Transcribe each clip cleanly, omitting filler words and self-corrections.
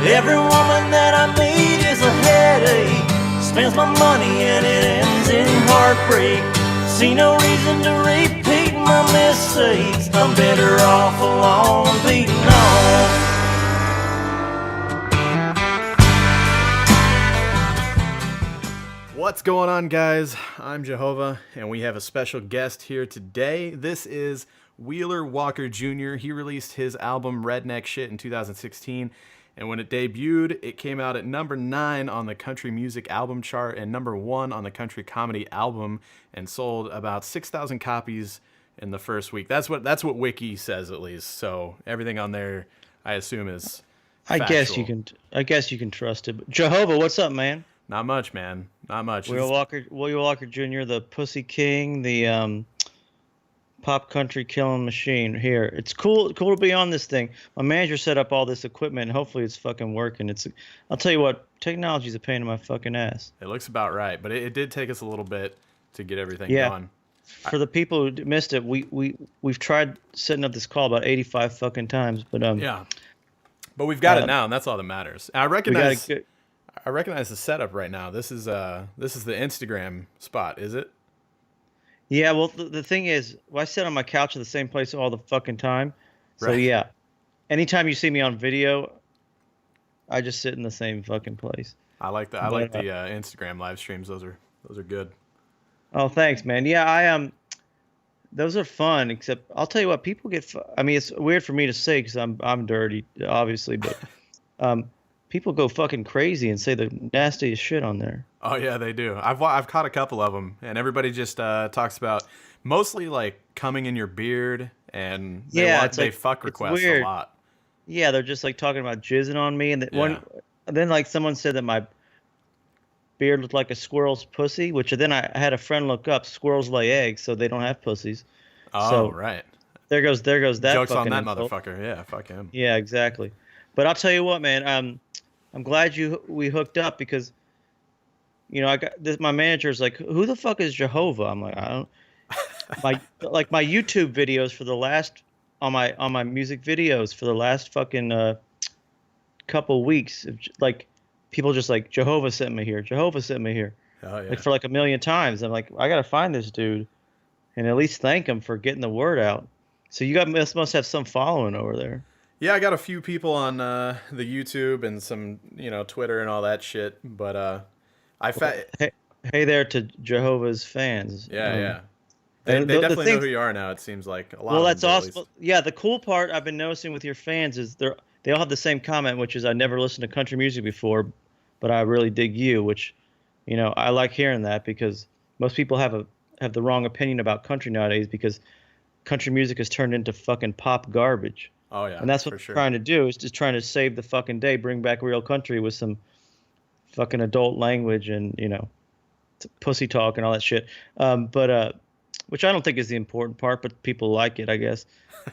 Every woman that I meet is a headache. Spends my money and it ends in heartbreak. See no reason to repeat my mistakes. I'm better off alone, beating on. What's going on, guys? I'm Jahova, and we have a special guest here today. This is Wheeler Walker Jr. He released his album Redneck Shit in 2016, and when it debuted, it came out at number 9 on the country music album chart and number 1 on the country comedy album, and sold about 6,000 copies in the first week. That's what Wiki says, at least. So everything on there, I assume, is factual. I guess you can trust it. But Jahova, what's up, man? Not much, man. Not much. William Walker Jr., the Pussy King, the pop country killing machine. Here, it's cool to be on this thing. My manager set up all this equipment, and hopefully it's fucking working. I'll tell you what, technology's a pain in my fucking ass. It looks about right, but it did take us a little bit to get everything going. For the people who missed it, we've tried setting up this call about 85 fucking times, but yeah, but we've got it now, and that's all that matters. And I recognize the setup right now. This is the Instagram spot, is it? Yeah, well, the thing is, I sit on my couch in the same place all the fucking time. So, right. Yeah. Anytime you see me on video, I just sit in the same fucking place. I like that. I like the Instagram live streams. Those are good. Oh, thanks, man. Yeah, those are fun, except I'll tell you what, people get I mean, it's weird for me to say because I'm dirty, obviously, but people go fucking crazy and say the nastiest shit on there. Oh yeah, they do. I've caught a couple of them, and everybody just talks about mostly like coming in your beard, and they fuck requests a lot. Yeah, they're just like talking about jizzing on me, and then like someone said that my beard looked like a squirrel's pussy, which then I had a friend look up. Squirrels lay eggs, so they don't have pussies. Oh, so, right. There goes that. Joke's on that insult. motherfucker. Yeah, fuck him. Yeah, exactly. But I'll tell you what, man. I'm glad we hooked up because, you know, I got this. My manager's like, "Who the fuck is Jahova?" I'm like, I don't. My YouTube videos for the last on my music videos for the last fucking couple weeks, like people just like Jahova sent me here. Jahova sent me here. Oh yeah. Like for like a million times. I'm like, I gotta find this dude, and at least thank him for getting the word out. So you must have some following over there. Yeah, I got a few people on the YouTube and some, Twitter and all that shit. But hey there to Jehovah's fans. Yeah. They definitely know who you are now. It seems like a lot. Well, of that's them, awesome. Yeah, the cool part I've been noticing with your fans is they all have the same comment, which is I never listened to country music before, but I really dig you. Which, I like hearing that because most people have the wrong opinion about country nowadays because country music has turned into fucking pop garbage. Oh yeah, and that's what they're trying to do is just trying to save the fucking day, bring back real country with some fucking adult language and pussy talk and all that shit. Which I don't think is the important part, but people like it, I guess.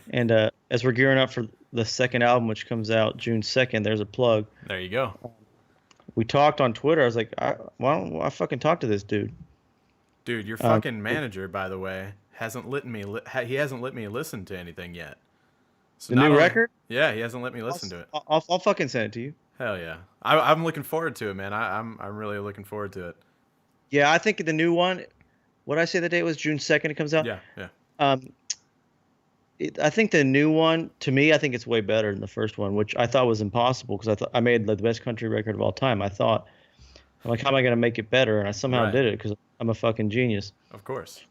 And as we're gearing up for the second album, which comes out June 2nd, there's a plug. There you go. We talked on Twitter. I was like, why don't I fucking talk to this dude? Dude, your fucking manager, by the way, hasn't let me listen to anything yet. So the new record? Yeah, he hasn't let me listen to it. I'll fucking send it to you. Hell yeah. I'm looking forward to it, man. I'm really looking forward to it. Yeah, I think the new one, what did I say the date was? June 2nd it comes out? Yeah. I think the new one, to me, I think it's way better than the first one, which I thought was impossible because I thought I made the best country record of all time. I'm like, how am I going to make it better? And I somehow did it because I'm a fucking genius. Of course.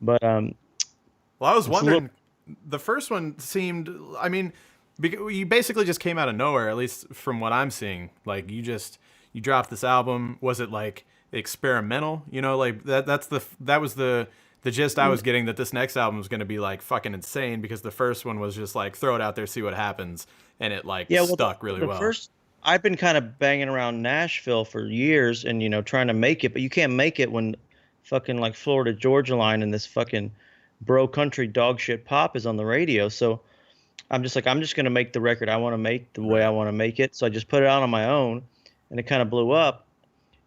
But well, I was wondering, the first one seemed, I mean, you basically just came out of nowhere, at least from what I'm seeing. Like you dropped this album. Was it like experimental? Like that was the gist I was getting, that this next album was going to be like fucking insane because the first one was just like throw it out there, see what happens, and it stuck really well. I've been kind of banging around Nashville for years and trying to make it, but you can't make it when fucking like Florida Georgia Line and this fucking bro country dog shit pop is on the radio. So I'm just going to make the record I want to make the way I want to make it. So I just put it out on my own, and it kind of blew up.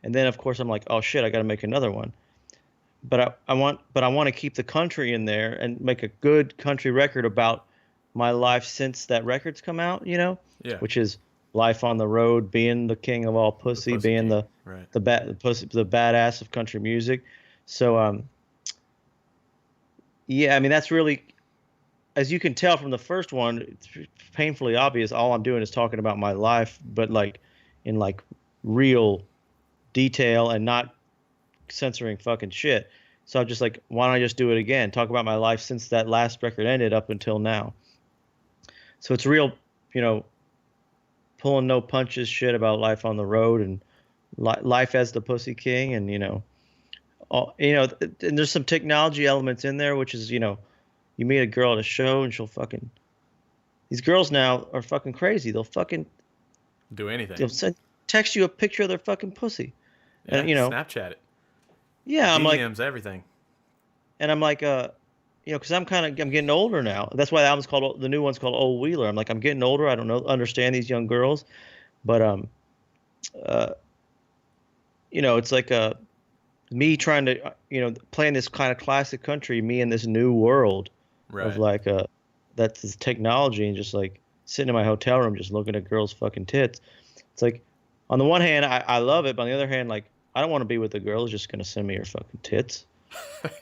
And then of course I'm like, oh shit, I got to make another one. But I want to keep the country in there and make a good country record about my life since that record's come out, Yeah. which is life on the road, being the king of all pussy, pussy being king, the right. the badass of country music. So yeah, I mean that's really, as you can tell from the first one, it's painfully obvious. All I'm doing is talking about my life, but like in like real detail and not censoring fucking shit. So I'm just like, why don't I just do it again? Talk about my life since that last record ended up until now. So it's real, you know, pulling no punches shit about life on the road and life as the Pussy King, and and there's some technology elements in there, which is, you meet a girl at a show and she'll fucking. These girls now are fucking crazy. Do anything. They'll text you a picture of their fucking pussy, Yeah, and Snapchat it. yeah, I'm like, DMs, everything. and I'm like, because I'm getting older now. That's why the new one's called Old Wheeler. I'm like, I'm getting older. I don't know, understand these young girls, but uh, it's like me trying to, playing this kind of classic country, me in this new world of Right. like that's this technology, and just like sitting in my hotel room just looking at girls' fucking tits. It's like, on the one hand, I love it, but on the other hand, like, I don't want to be with a girl who's just gonna send me her fucking tits.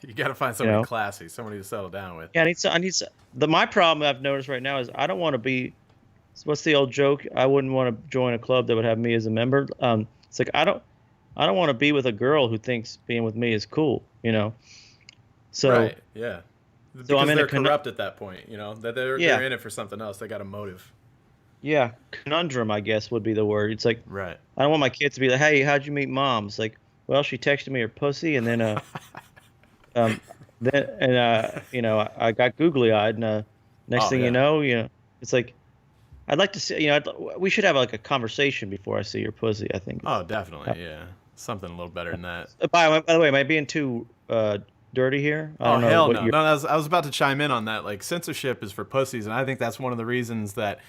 You got to find You somebody know? classy, somebody to settle down with. Yeah, my problem I've noticed right now is I don't want to be. What's the old joke? I wouldn't want to join a club that would have me as a member. It's like I don't want to be with a girl who thinks being with me is cool. So Right. Yeah. so I'm Because in a they're corrupt at that point. That they're yeah, in it for something else. They got a motive. yeah, conundrum, I guess, would be the word. It's like, Right. I don't want my kids to be like, hey, how'd you meet mom? It's like, well, she texted me her pussy, and then um I got googly eyed, and next Oh thing you yeah. know, it's like, I'd like to see, we should have like a conversation before I see your pussy, I think. Oh, definitely. Yeah. Something a little better than that. By the way, am I being too dirty here? I Oh don't know hell what no! you're. No, I was about to chime in on that. Like censorship is for pussies, and I think that's one of the reasons that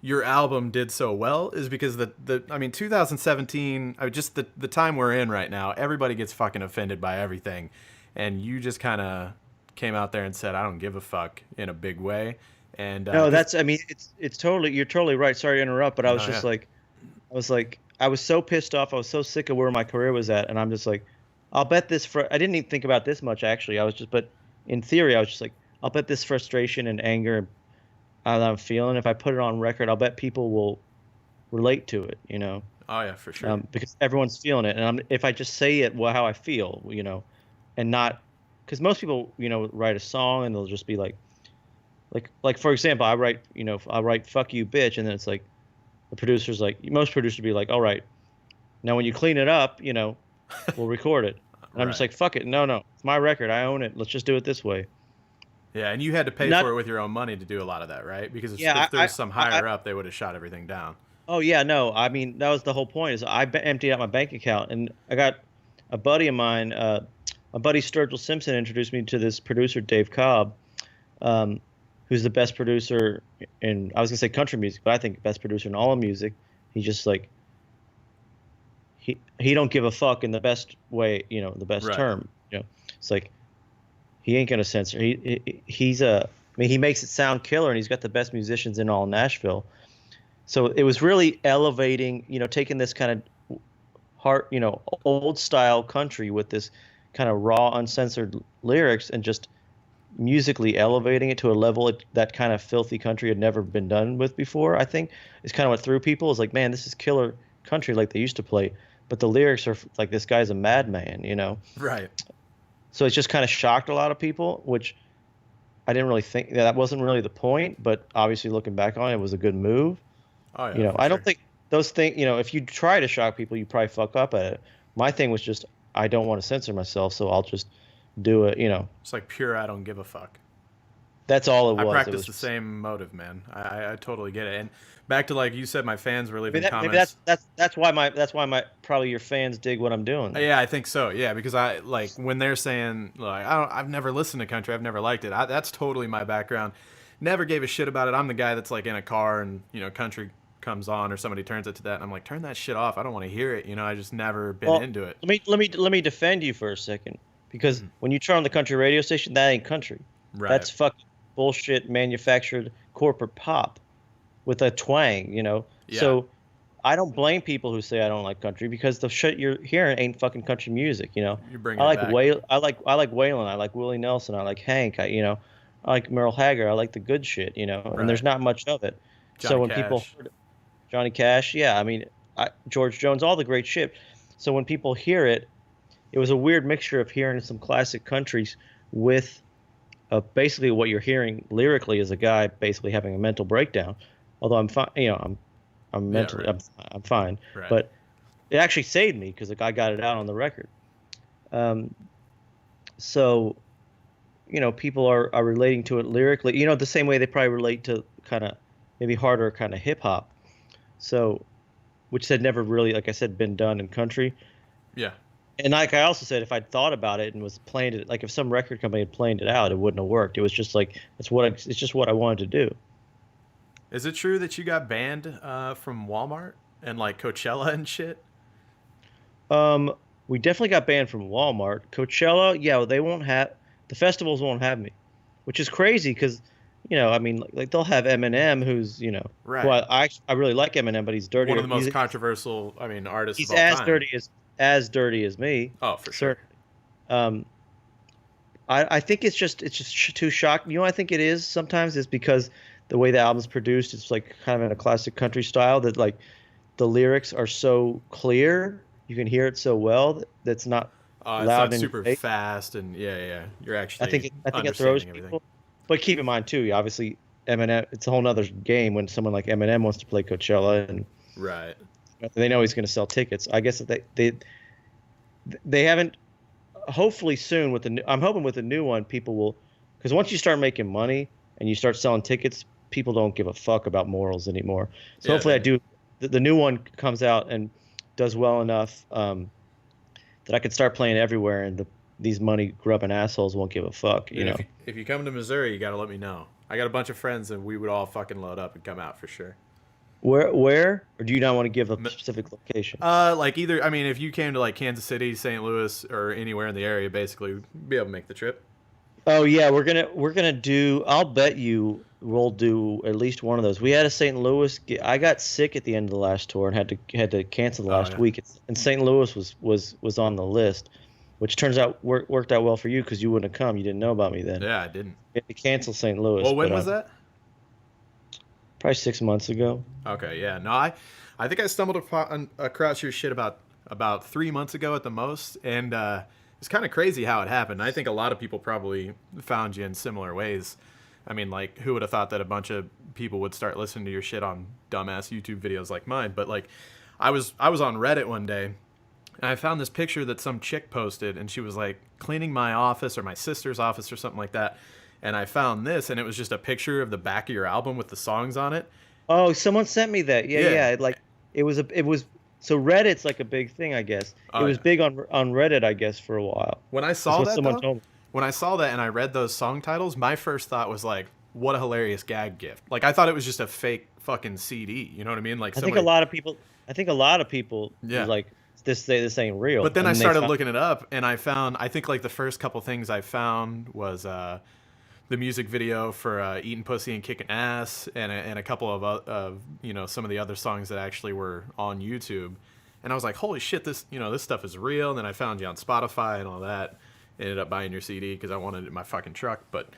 your album did so well is because I mean 2017, just the time we're in right now, everybody gets fucking offended by everything, and you just kind of came out there and said I don't give a fuck in a big way, and No, I mean, it's totally, you're totally right. Sorry to interrupt, but I was no, just yeah, like, I was so pissed off. I was so sick of where my career was at, and I'm just like, I'll bet I didn't even think about this much actually. But in theory, I was just like, I'll bet this frustration and anger that I'm feeling, if I put it on record, I'll bet people will relate to it, oh yeah, for sure, because everyone's feeling it, and if I just say it, well, how I feel, and not, because most people, write a song and they'll just be like for example, I'll write "fuck you, bitch," and then it's like the producer's like, most producers be like, all right, now when you clean it up, we'll record it. And I'm just right, like, fuck it, no, it's my record, I own it. Let's just do it this way. yeah, and you had to pay Not, for it with your own money to do a lot of that, right? Because yeah, if there was some higher up, they would have shot everything down. oh yeah, no, I mean that was the whole point. Is emptied out my bank account, and I got a buddy of mine, my buddy Sturgill Simpson, introduced me to this producer Dave Cobb, um, who's the best producer in, I was gonna say country music, but I think best producer in all of music. He's just like, he don't give a fuck in the best way, the best Right. term. It's like, he ain't gonna censor. He's I mean, he makes it sound killer, and he's got the best musicians in all Nashville. So it was really elevating, taking this kind of heart, old style country with this kind of raw, uncensored lyrics, and just musically elevating it to a level that kind of filthy country had never been done with before. I think is kind of what threw people. Is like, man, this is killer country like they used to play, but the lyrics are like, this guy's a madman. Right. So it's just kind of shocked a lot of people, which I didn't really think, that wasn't really the point, but obviously looking back on it, it was a good move. Oh yeah. For I sure. don't think those things, if you try to shock people, you probably fuck up at it. My thing was just, I don't want to censor myself, so I'll just do it, It's like pure I don't give a fuck. That's all it was. I It practice was the just, same motive, man. I totally get it. And back to like you said, my fans were leaving maybe comments. that's why my probably your fans dig what I'm doing. Yeah, I think so. Yeah, because I like when they're saying like I've never listened to country, I've never liked it. That's totally my background. Never gave a shit about it. I'm the guy that's like in a car and country comes on or somebody turns it to that, and I'm like, turn that shit off. I don't want to hear it. I just never been Well, into it. let me defend you for a second, because when you turn on the country radio station, that ain't country. Right. That's fucking bullshit manufactured corporate pop with a twang. Yeah. So I don't blame people who say I don't like country because the shit you're hearing ain't fucking country music, you know. You're bringing it back. I like Waylon, I like Willie Nelson, I like Hank, I like Merle Haggard, I like the good shit, you know. And Right. there's not much of it. So Johnny when Cash. people heard Johnny Cash, yeah, I mean, George Jones, all the great shit. So when people hear it, it was a weird mixture of hearing some classic countries with basically what you're hearing lyrically is a guy basically having a mental breakdown. Although I'm fine, I'm mentally, right. I'm fine. Right. But it actually saved me because the guy got it out on the record. So, people are relating to it lyrically, the same way they probably relate to kind of maybe harder kind of hip hop. So, which had never really, like I said, been done in country. Yeah. And like I also said, if I'd thought about it and was playing it, like if some record company had planned it out, it wouldn't have worked. It was just like it's just what I wanted to do. Is it true that you got banned from Walmart and like Coachella and shit? We definitely got banned from Walmart. Coachella, yeah, the festivals won't have me, which is crazy because, I mean, like they'll have Eminem, who's, Right. well, I really like Eminem, but he's dirty. One of the most controversial, artists He's of all as time. dirty as me. Oh, for sure. I think it's just too shocking. I think it is sometimes is because the way the album's produced, it's like kind of in a classic country style that like the lyrics are so clear, you can hear it so well that's not It's loud not and super fake. fast, and yeah. You're actually I think it throws understanding people. everything. But keep in mind too, obviously Eminem. It's a whole nother game when someone like Eminem wants to play Coachella and Right. they know he's going to sell tickets. I guess that they haven't. Hopefully soon I'm hoping with the new one, people will, because once you start making money and you start selling tickets, people don't give a fuck about morals anymore. So Yeah, hopefully the new one comes out and does well enough that I can start playing everywhere, and these money grubbing assholes won't give a fuck. If you come to Missouri, you got to let me know. I got a bunch of friends, and we would all fucking load up and come out for sure. Where, or do you not want to give a specific location? Like either, if you came to like Kansas City, St. Louis, or anywhere in the area, basically, we'd be able to make the trip. Oh yeah, we're gonna do. I'll bet you we'll do at least one of those. We had a St. Louis. I got sick at the end of the last tour and had to cancel the last week. And St. Louis was on the list, which turns out worked out well for you because you wouldn't have come. You didn't know about me then. Yeah, I didn't. We had to cancel St. Louis. Well, when was that? Probably 6 months ago. Okay, yeah. No, I think I stumbled across your shit about 3 months ago at the most, and it's kind of crazy how it happened. I think a lot of people probably found you in similar ways. Like, who would have thought that a bunch of people would start listening to your shit on dumbass YouTube videos like mine? But like, I was on Reddit one day, and I found this picture that some chick posted, and she was like cleaning my office or my sister's office or something like that. And I found this, and it was just a picture of the back of your album with the songs on it. Oh, someone sent me that. Yeah. Yeah. It was so Reddit's like a big thing, I guess. It was big on Reddit, I guess, for a while. When I saw that, someone told me. When I saw that and I read those song titles, my first thought was like, what a hilarious gag gift. Like, I thought it was just a fake fucking CD. You know what I mean? Like, I think a lot of people Yeah. like this ain't real. But then And I they started found- looking it up, and I think like the first couple things I found was the music video for Eating Pussy and Kicking Ass, and a couple of some of the other songs that actually were on YouTube. And I was like, holy shit, this stuff is real. And then I found you on Spotify and all that. Ended up buying your CD because I wanted it in my fucking truck. But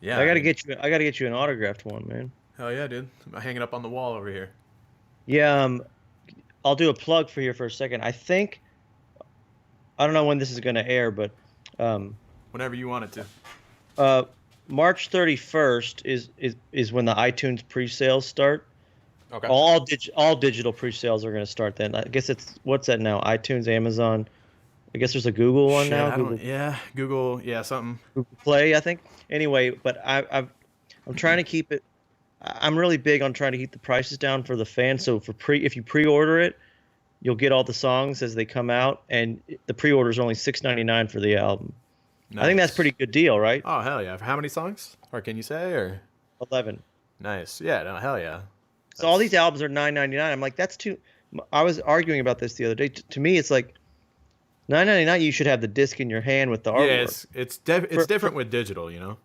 yeah, I gotta get you an autographed one, man. Hell yeah, dude. I'm hanging up on the wall over here. Yeah, I'll do a plug for here for a second. I don't know when this is gonna air, but Whenever you want it to. March 31st is when the iTunes pre-sales start. Okay. All digital pre-sales are going to start then. I guess what's that now? iTunes, Amazon. I guess there's a Google one Shit, now. Google, something. Google Play, I think. Anyway, but I'm trying to keep it. I'm really big on trying to keep the prices down for the fans. So if you pre-order it, you'll get all the songs as they come out, and the pre-order is only $6.99 for the album. Nice. I think that's a pretty good deal, right? Oh, hell yeah. For how many songs? Or can you say? Or 11. Nice. Yeah, no, hell yeah. So all these albums are $9.99. I'm like, that's too. I was arguing about this the other day. To me, it's like $9.99. You should have the disc in your hand with the artwork. Yeah, it's different with digital,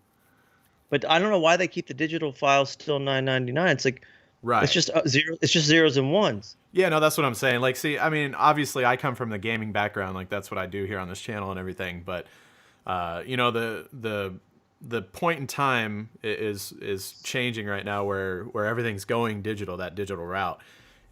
But I don't know why they keep the digital files still $9.99. It's like Right. It's just zero. It's just zeros and ones. Yeah, no, that's what I'm saying. Like, see, I mean, obviously, I come from the gaming background. Like, that's what I do here on this channel and everything. But, you know, the point in time is changing right now, where everything's going digital, that digital route,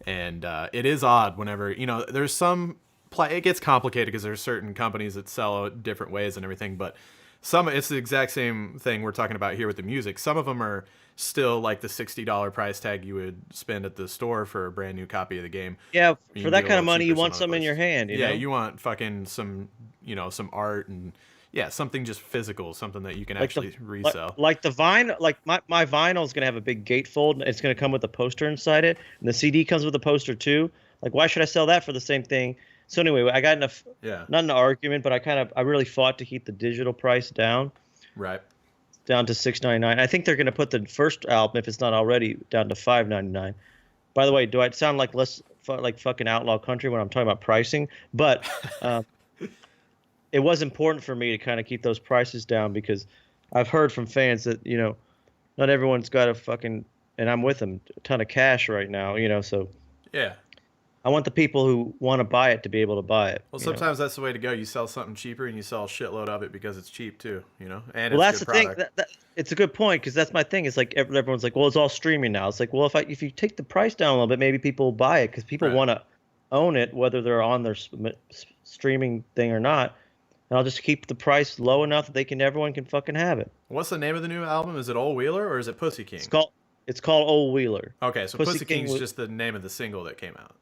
and it is odd whenever, you know, there's some play. It gets complicated because there's certain companies that sell it different ways and everything, but it's the exact same thing we're talking about here with the music. Some of them are still like the $60 price tag you would spend at the store for a brand new copy of the game. Yeah, You for can that get a kind of little money, cheaper you want other some in your places. hand. You Yeah, know, you want fucking some, you know, some art and yeah, something just physical, something that you can actually resell. like the vinyl, like my vinyl is gonna have a big gatefold. And it's gonna come with a poster inside it, and the CD comes with a poster too. Like, why should I sell that for the same thing? So anyway, I got enough. Yeah. Not an argument, but I really fought to keep the digital price Right. down to $6.99. I think they're gonna put the first album, if it's not already, down to $5.99. By the way, do I sound like like fucking outlaw country when I'm talking about pricing? But um, it was important for me to kind of keep those prices down because I've heard from fans that, you know, not everyone's got a fucking, and I'm with them, a ton of cash right now, you know, so Yeah. I want the people who want to buy it to be able to buy it. Well, you know? sometimes that's the way to go. You sell something cheaper and you sell a shitload of it because it's cheap too, you know? And Well, it's that's a the good thing. product. It's a good point because that's my thing. It's like everyone's like, well, it's all streaming now. It's like, well, if you take the price down a little bit, maybe people will buy it because people Right. want to own it, whether they're on their streaming thing or not. And I'll just keep the price low enough that everyone can fucking have it. What's the name of the new album? Is it Old Wheeler or is it Pussy King? It's called Old Wheeler. Okay, so Pussy Pussy King King's just the name of the single that came out.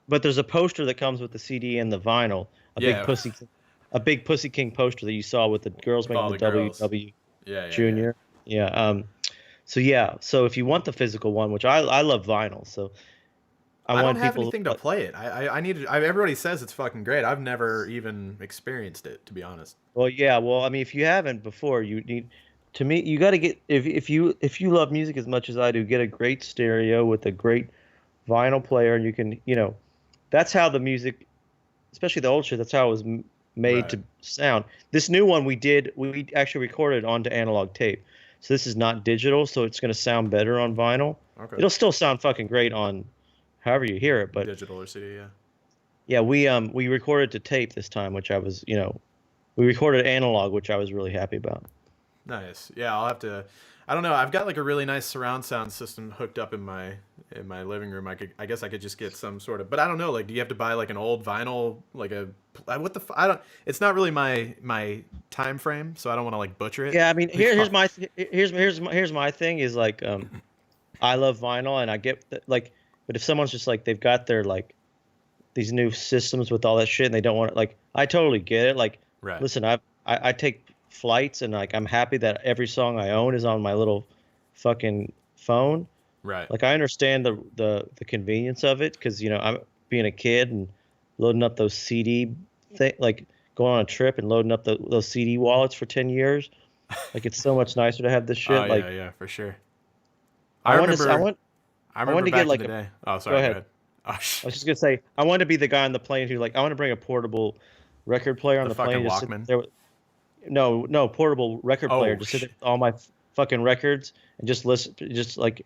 But there's a poster that comes with the CD and the vinyl. Yeah. A big Pussy King poster that you saw with the girls With all making the the girls. WW Yeah, Junior. Yeah. So yeah. So if you want the physical one, which I love vinyl, so I I want don't have people. anything to play it. I need. Everybody says it's fucking great. I've never even experienced it, to be honest. Well, yeah. Well, I mean, if you haven't before, you need. To me, you got to get if you love music as much as I do, get a great stereo with a great vinyl player, and you can, you know, that's how the music, especially the old shit, that's how it was made Right. to sound. This new one we actually recorded onto analog tape, so this is not digital, so it's going to sound better on vinyl. Okay. It'll still sound fucking great on however you hear it, but Digital or CD, yeah. yeah, we recorded to tape this time, which I was, you know, we recorded analog, which I was really happy about. Nice. Yeah, I'll have to. I don't know. I've got like a really nice surround sound system hooked up in my living room. I guess I could just get some sort of. But I don't know. Like, do you have to buy like an old vinyl, like a what the? I don't. It's not really my time frame, so I don't want to like butcher it. Yeah, I mean, here's my thing is like, I love vinyl and I get like, but if someone's just like they've got their like these new systems with all that shit and they don't want it, like I totally get it. Like, Right. listen, I take flights and like I'm happy that every song I own is on my little fucking phone. Right. Like I understand the convenience of it because, you know, I'm being a kid and loading up those CD like going on a trip and loading up those CD wallets for 10 years. Like it's so much nicer to have this shit. Oh like yeah, for sure. I remember wanted to back get like in the a. day. Oh, sorry. Go Go ahead. ahead. Oh, I was just gonna say I wanted to be the guy on the plane who like I want to bring a portable record player on The the plane. fucking Just sit Walkman? there with, no portable record Oh, player. Just sit there with all my fucking records and just listen. Just like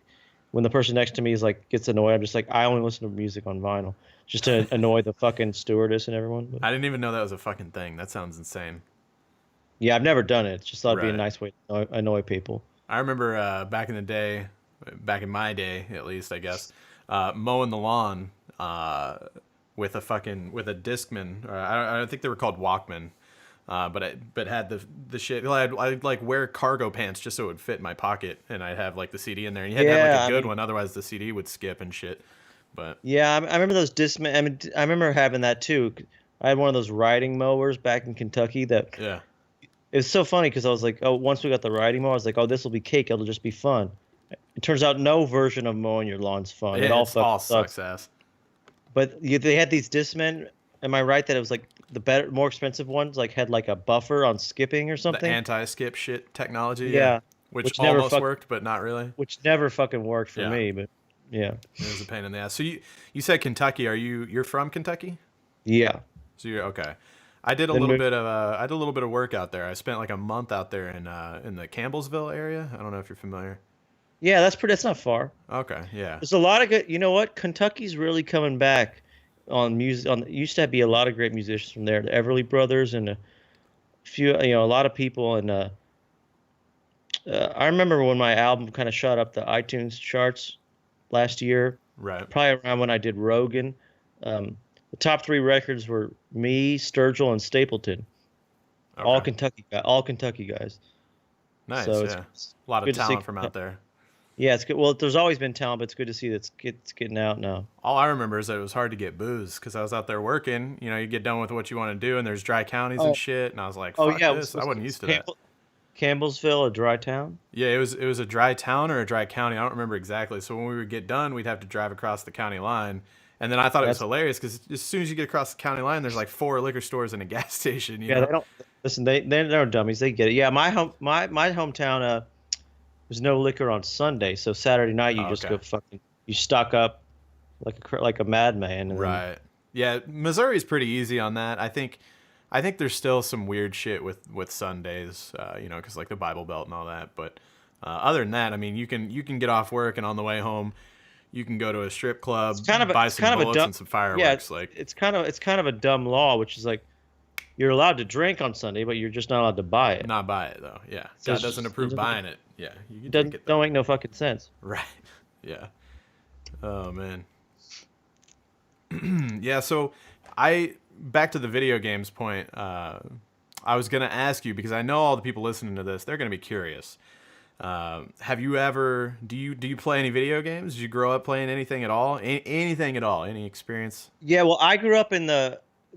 when the person next to me is like gets annoyed, I'm just like I only listen to music on vinyl, just to annoy the fucking stewardess and everyone. But, I didn't even know that was a fucking thing. That sounds insane. yeah, I've never done it. Just thought it'd be a Right. nice way to annoy people. I remember back in the day, back in my day at least, I guess, mowing the lawn with a Discman. I don't think they were called Walkman, but had the shit. I'd like wear cargo pants just so it would fit in my pocket, and I'd have like the CD in there. And you had to have Yeah, like I a good mean- one, otherwise the CD would skip and shit. But Yeah, I remember those Discman. I mean, I remember having that too. I had one of those riding mowers back in Kentucky that yeah, it was so funny because I was like, oh, once we got the riding mower, I was like, oh, this will be cake. It'll just be fun. It turns out no version of mowing your lawn's fun. It all it's all fucking sucks. ass. But they had these Discmen. Am I right that it was like the better, more expensive ones like had like a buffer on skipping or The something? anti-skip shit technology. Yeah, which which never almost fuck- worked, but not really. Which never fucking worked for Yeah. me. But yeah, It was a pain in the ass. So you said Kentucky. You're from Kentucky? yeah. So you're okay. I did a Then little we- bit of I did a little bit of work out there. I spent like a month out there in the Campbellsville area. I don't know if you're familiar. Yeah, that's not far. Okay, yeah. There's a lot of good. You know what? Kentucky's really coming back on music. On used to be a lot of great musicians from there. The Everly Brothers and a few, a lot of people. And I remember when my album kind of shot up the iTunes charts last year, Right. probably around when I did Rogan. The top three records were me, Sturgill, and Stapleton. Okay. All Kentucky guys. Nice, So yeah. it's A lot of good to see. talent from out there. Yeah, it's good. Well, there's always been talent, but it's good to see it's getting out now. All I remember is that it was hard to get booze because I was out there working. You know, you get done with what you want to do, and there's dry counties and Oh, shit. And I was like, oh "Fuck yeah. this!" I wasn't used to that. Campbellsville, a dry town. Yeah, it was a dry town or a dry county. I don't remember exactly. So when we would get done, we'd have to drive across the county line. And then I thought it was That's hilarious because as soon as you get across the county line, there's like 4 liquor stores and a gas station. You yeah. know? They don't listen. They're dummies. They get it. Yeah, my hometown. There's no liquor on Sunday, so Saturday night you Oh, just okay. go you stock up like a madman. And then, Right. Yeah, Missouri's pretty easy on that. I think there's still some weird shit with Sundays, you know, because like the Bible Belt and all that. But other than that, I mean, you can get off work and on the way home, you can go to a strip club, buy some bullets and some fireworks. Like, it's kind of a dumb law, which is like you're allowed to drink on Sunday, but you're just not allowed to buy it. not buy it though. Yeah, So God it's doesn't just- approve it buying it. Yeah, you can doesn't drink it though. don't make no fucking sense. Right. Yeah. Oh man. Yeah. So back to the video games point. I was gonna ask you because I know all the people listening to this, they're gonna be curious. Have you ever? Do you play any video games? Did you grow up playing anything at all? Anything at all? Any experience? Yeah, well, I grew up in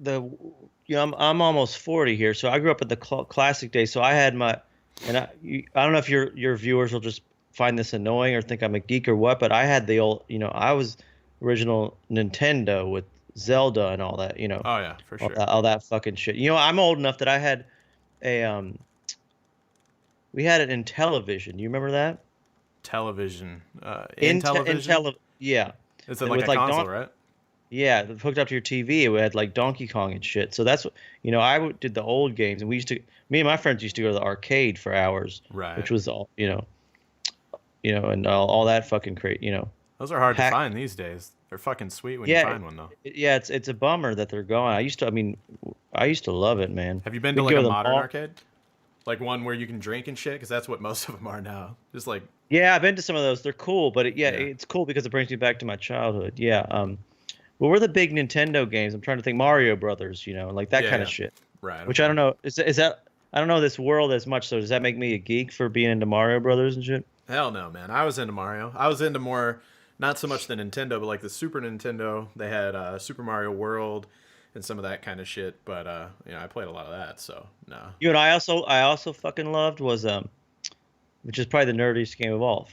I'm almost 40 here, so I grew up in the classic days. So I had I don't know if your viewers will just find this annoying or think I'm a geek or what, but I had the old, I was original Nintendo with Zelda and all that, Oh yeah, for sure. all that fucking shit. I'm old enough that I had a we had it in television. You remember that? Television. In television. Yeah. It's It like was a like console, Don- right? Yeah, hooked up to your TV. It had like Donkey Kong and shit. So that's what did the old games, and me and my friends used to go to the arcade for hours, Right. which was all and all that fucking Those are hard to pack- find these days. They're fucking sweet when Yeah, you find one though. yeah. It's a bummer that they're gone. I used to love it, man. Have you been to We'd like go a the modern mall. arcade? Like one where you can drink and shit? Because that's what most of them are now. Just like, Yeah, I've been to some of those. They're cool, but Yeah. it's cool because it brings me back to my childhood. Yeah. What were the big Nintendo games? I'm trying to think. Mario Brothers, like that Yeah, kind of yeah. shit. right. Which I don't know. Is that I don't know this world as much. So does that make me a geek for being into Mario Brothers and shit? Hell no, man. I was into Mario. I was into more, not so much the Nintendo, but like the Super Nintendo. They had Super Mario World and some of that kind of shit. But I played a lot of that. So no. I also fucking loved was which is probably the nerdiest game of all.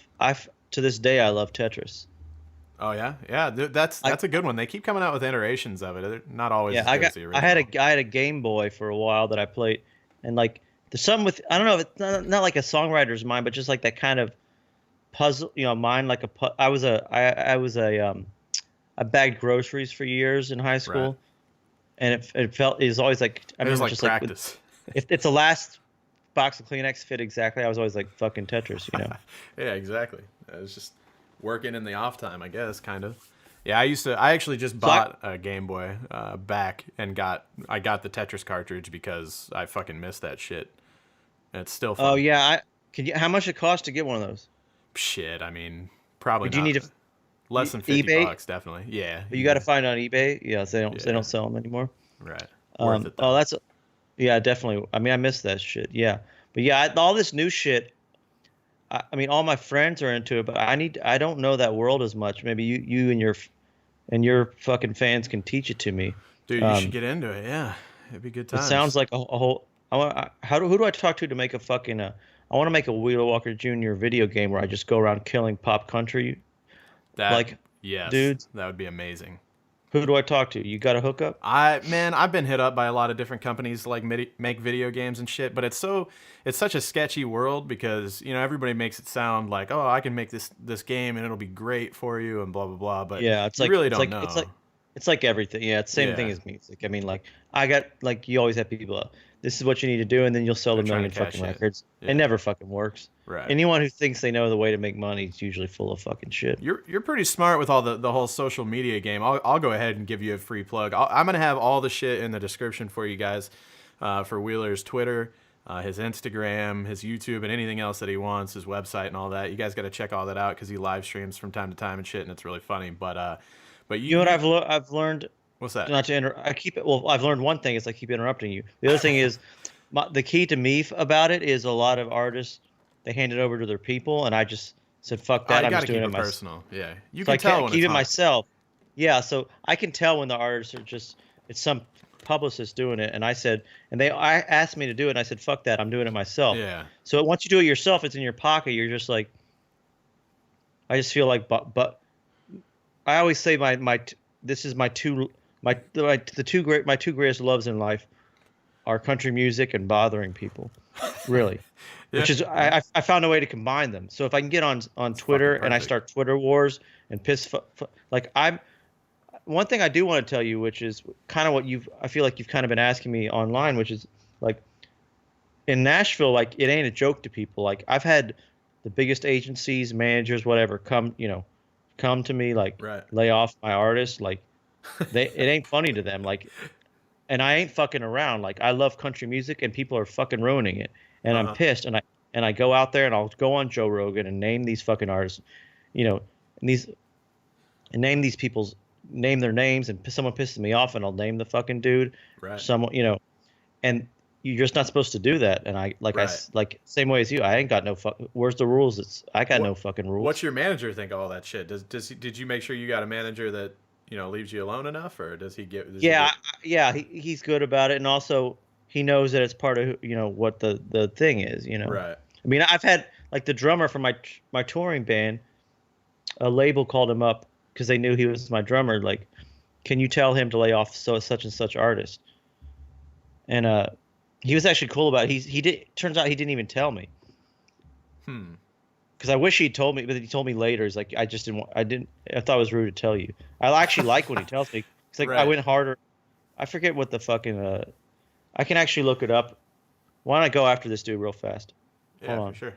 To this day I love Tetris. Oh yeah, yeah. That's a good one. They keep coming out with iterations of it. They're not always Yeah, as I good as got the I had original. I had a Game Boy for a while that I played, and like there's something with I don't know if it's not like a songwriter's mind, but just like that kind of puzzle, mind like I was I bagged groceries for years in high school, Right. and it was always like I It was remember like just practice. if the last box of Kleenex fit exactly, I was always like fucking Tetris, Yeah, exactly. It was just working in the off time, I guess, kind of. Yeah, I actually just bought a Game Boy back and I got the Tetris cartridge because I fucking missed that shit. And it's still fun. Oh yeah, how much it cost to get one of those? Shit, I mean, probably Would you not. need to Less than 50 eBay? bucks, definitely. Yeah. You got to find on eBay. Yeah, they Yeah. don't sell them anymore. Right. Worth it, Oh, though. yeah, definitely. I mean, I miss that shit. Yeah, but yeah, all this new shit. I mean, all my friends are into it, but I don't know that world as much. Maybe you and your fucking fans can teach it to me. Dude, you should get into it. Yeah. It'd be good It times. sounds like a whole. Who do I talk to make a fucking? I want to make a Wheeler Walker Jr. video game where I just go around killing pop country. that, like, yes, dudes. that would be amazing. Who do I talk to? You got a hookup? I've been hit up by a lot of different companies to like make video games and shit, but it's such a sketchy world because everybody makes it sound like, oh, I can make this game and it'll be great for you and blah blah blah, but Yeah, it's you like really it's don't like know. It's like everything. Yeah, it's the same thing as music. I mean, like I got like you always have people. This is what you need to do, and then you'll sell They're a trying million to cash fucking in. records. Yeah. It never fucking works. Right. Anyone who thinks they know the way to make money is usually full of fucking shit. You're pretty smart with all the whole social media game. I'll go ahead and give you a free plug. I'm gonna have all the shit in the description for you guys, for Wheeler's Twitter, his Instagram, his YouTube, and anything else that he wants, his website and all that. You guys got to check all that out because he live streams from time to time and shit, and it's really funny. But You know what I've learned. What's that? Not to I keep it. Well, I've learned one thing is I keep interrupting you. The other thing is, the key to me about it is a lot of artists they hand it over to their people, and I just said fuck that. You I'm gotta just doing keep it it myself. personal. Yeah, you So can tell when keep it's it hot. myself. Yeah, so I can tell when the artists are just it's some publicist doing it, and I said, and I asked me to do it, and I said fuck that, I'm doing it myself. Yeah. So once you do it yourself, it's in your pocket. You're just like, I just feel like, but I always say this is my two greatest loves in life are country music and bothering people, really. Yeah. Which is I found a way to combine them. So if I can get on Twitter and I perfect. start Twitter wars and like one thing I do want to tell you, which is kind of what I feel like you've kind of been asking me online, which is like in Nashville, like it ain't a joke to people. Like I've had the biggest agencies, managers, whatever, come to me like Right. lay off my artists. Like it ain't funny to them. Like, and I ain't fucking around. Like I love country music and people are fucking ruining it. And I'm pissed. And I go out there and I'll go on Joe Rogan and name these fucking artists, and name these people's name their names, and someone pisses me off and I'll name the fucking dude. Right. Someone, and you're just not supposed to do that. And I like same way as you. I ain't got no where's the rules? I got no fucking rules. What's your manager think of all that shit? Did you make sure you got a manager that leaves you alone enough, or does he get? He's good about it, and also he knows that it's part of what the thing is. Right. I mean, I've had like the drummer for my touring band. A label called him up because they knew he was my drummer. Like, can you tell him to lay off such and such artist? And he was actually cool about it. He did. Turns out he didn't even tell me. Because I wish he'd told me, but he told me later. He's like, I just didn't. I thought it was rude to tell you. I actually like when he tells me. It's like I went harder. I forget what the fucking. I can actually look it up. Why don't I go after this dude real fast? Yeah, Hold on. for sure.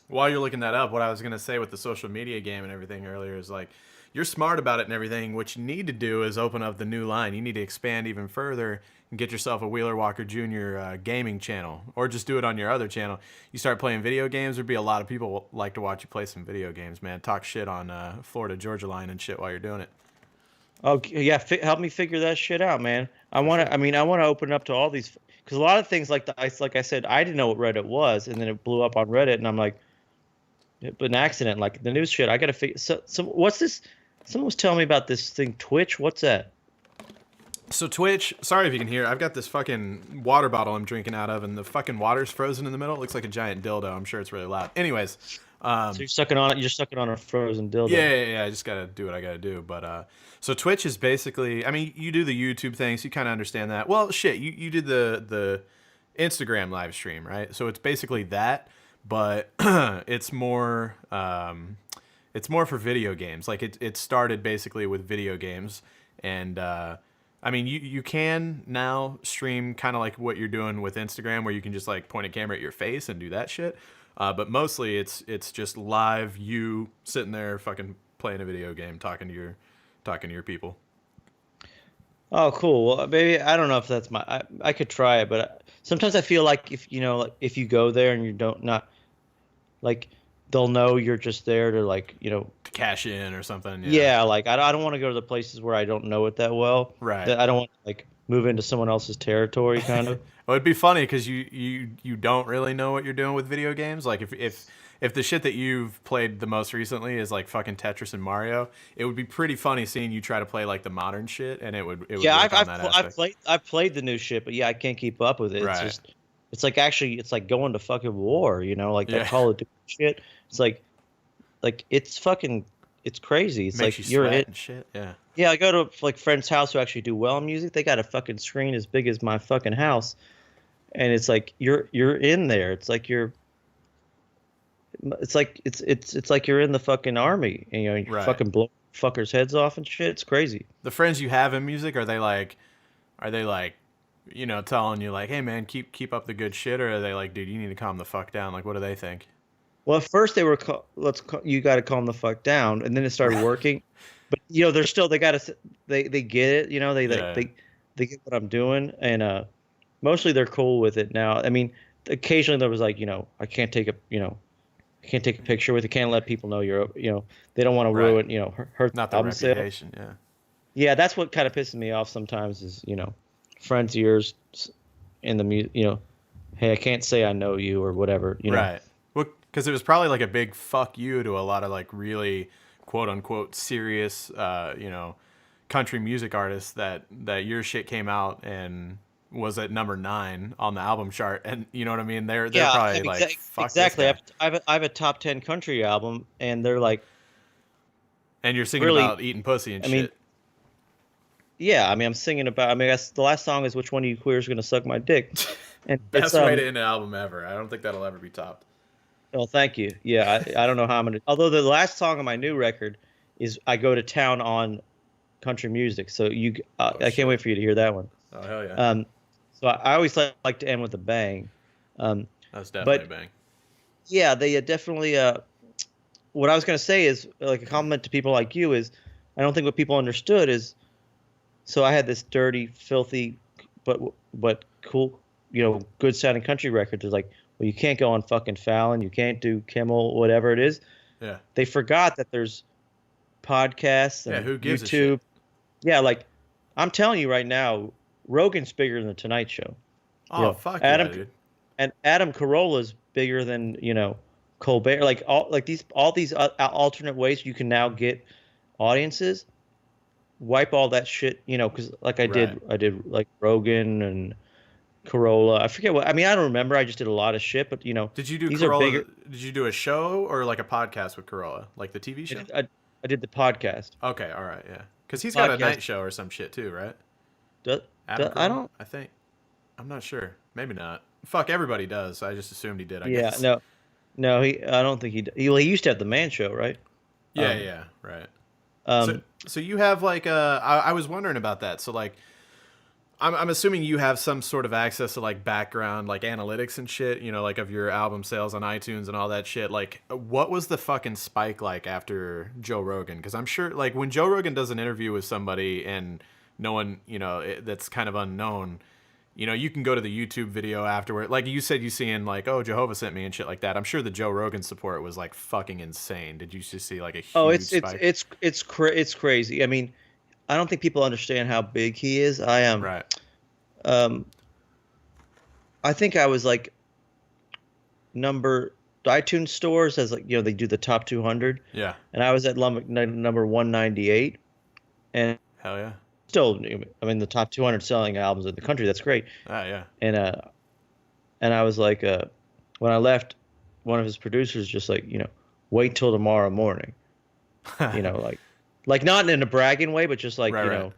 While you're looking that up, what I was gonna say with the social media game and everything earlier is like, you're smart about it and everything. What you need to do is open up the new line. You need to expand even further and get yourself a Wheeler Walker Jr. Gaming channel, or just do it on your other channel. You start playing video games. There'd be a lot of people like to watch you play some video games, man. Talk shit on Florida Georgia line and shit while you're doing it. Oh yeah, help me figure that shit out, man. I want to open up to all these because a lot of things like I said, I didn't know what Reddit was, and then it blew up on Reddit, and I'm like, but an accident, like the news shit. I gotta figure. So what's this? Someone was telling me about this thing, Twitch. What's that? So Twitch, sorry if you can hear, I've got this fucking water bottle I'm drinking out of, and the fucking water's frozen in the middle. It looks like a giant dildo. I'm sure it's really loud. Anyways. So you're sucking on it. You're sucking on a frozen dildo. Yeah. I just gotta do what I gotta do. But so Twitch is basically, I mean, you do the YouTube thing, so you kind of understand that. Well, shit, you did the Instagram live stream, right? So it's basically that, but it's more for video games. Like it started basically with video games, and I mean, you can now stream kind of like what you're doing with Instagram, where you can just like point a camera at your face and do that shit. But mostly it's just live, you sitting there fucking playing a video game, talking to your people. Oh, cool. Well, maybe I don't know if that's I could try it, but sometimes I feel like if you go there and you don't not like they'll know you're just there to like to cash in or something. Yeah, like I don't want to go to the places where I don't know it that well. Right. I don't want to like move into someone else's territory, kind of. Well, it'd be funny because you don't really know what you're doing with video games. Like if the shit that you've played the most recently is like fucking Tetris and Mario, it would be pretty funny seeing you try to play like the modern shit, and it would Yeah, work on that aspect. I've played the new shit, but yeah, I can't keep up with it. Right. It's like going to fucking war, like that Yeah. Call of Duty shit. It's like it's crazy. It's Makes like you you're sweat it. and shit. Yeah. Yeah, I go to like friends' house who actually do well in music. They got a fucking screen as big as my fucking house, and it's like you're in there. It's like it's like you're in the fucking army. And, you're Right. fucking blowing fuckers' heads off and shit. It's crazy. The friends you have in music, are they like, telling you like, hey man, keep up the good shit, or are they like, dude, you need to calm the fuck down? Like, what do they think? Well, at first they were, you got to calm the fuck down, and then it started working. But they're still, they get it. They get what I'm doing, and mostly they're cool with it now. I mean, occasionally there was like, I can't take I can't take a picture with you. Can't let people know they don't want to ruin, hurt Not the reputation. Yeah. Yeah, that's what kind of pisses me off sometimes is, friends of yours in the music, hey, I can't say I know you or whatever, Right. Well, because it was probably like a big fuck you to a lot of like really quote unquote serious, country music artists that your shit came out and was at number 9 on the album chart, and you know what I mean. They're probably like, fuck exactly. This guy. I have a top 10 country album, and they're like, and you're singing really, about eating pussy and I shit. mean, yeah, I mean, I'm singing about. I mean, that's the last song is "Which One of You Queers Gonna Suck My Dick?" And Best way to end an album ever. I don't think that'll ever be topped. Well, thank you. Yeah, I don't know how I'm gonna. Although the last song on my new record is "I Go to Town on Country Music," so I can't wait for you to hear that one. Oh hell yeah. So I always like to end with a bang. That's definitely a bang. Yeah, they definitely. What I was gonna say is like a compliment to people like you is, I don't think what people understood is. So I had this dirty, filthy, but cool, good sounding country record. There's like, well, you can't go on fucking Fallon, you can't do Kimmel, whatever it is. Yeah. They forgot that there's podcasts and who gives YouTube. a shit? Yeah, like I'm telling you right now, Rogan's bigger than the Tonight Show. Oh fuck Adam, yeah, dude. And Adam Carolla's bigger than Colbert. Like all these alternate ways you can now get audiences. Wipe all that shit, because like I did like Rogan and Corolla. I forget what. I mean, I don't remember. I just did a lot of shit, but Did you do these Corolla? are bigger. Did you do a show or like a podcast with Corolla, like the TV show? I did the podcast. Okay, all right, yeah. Because he's got a night show or some shit too, right? I don't. I think. I'm not sure. Maybe not. Fuck, everybody does. I just assumed he did. I Yeah, guess. no. I don't think he used to have the Man Show, right? Yeah, right. So you have like I was wondering about that. So like, I'm assuming you have some sort of access to like background, like analytics and shit, like of your album sales on iTunes and all that shit. Like, what was the fucking spike like after Joe Rogan? Because I'm sure like when Joe Rogan does an interview with somebody and no one, that's kind of unknown, you can go to the YouTube video afterward. Like you said, you seeing like, oh, Jahova sent me and shit like that. I'm sure the Joe Rogan support was like fucking insane. Did you just see like a huge spike? It's crazy. I mean, I don't think people understand how big he is. I am right. I think I was like the iTunes stores as like they do the top 200. Yeah. And I was at number 198, and hell yeah. Still, I mean, the top 200 selling albums in the country. That's great. Ah, yeah. And I was like, when I left, one of his producers just like, wait till tomorrow morning. like not in a bragging way, but just like right.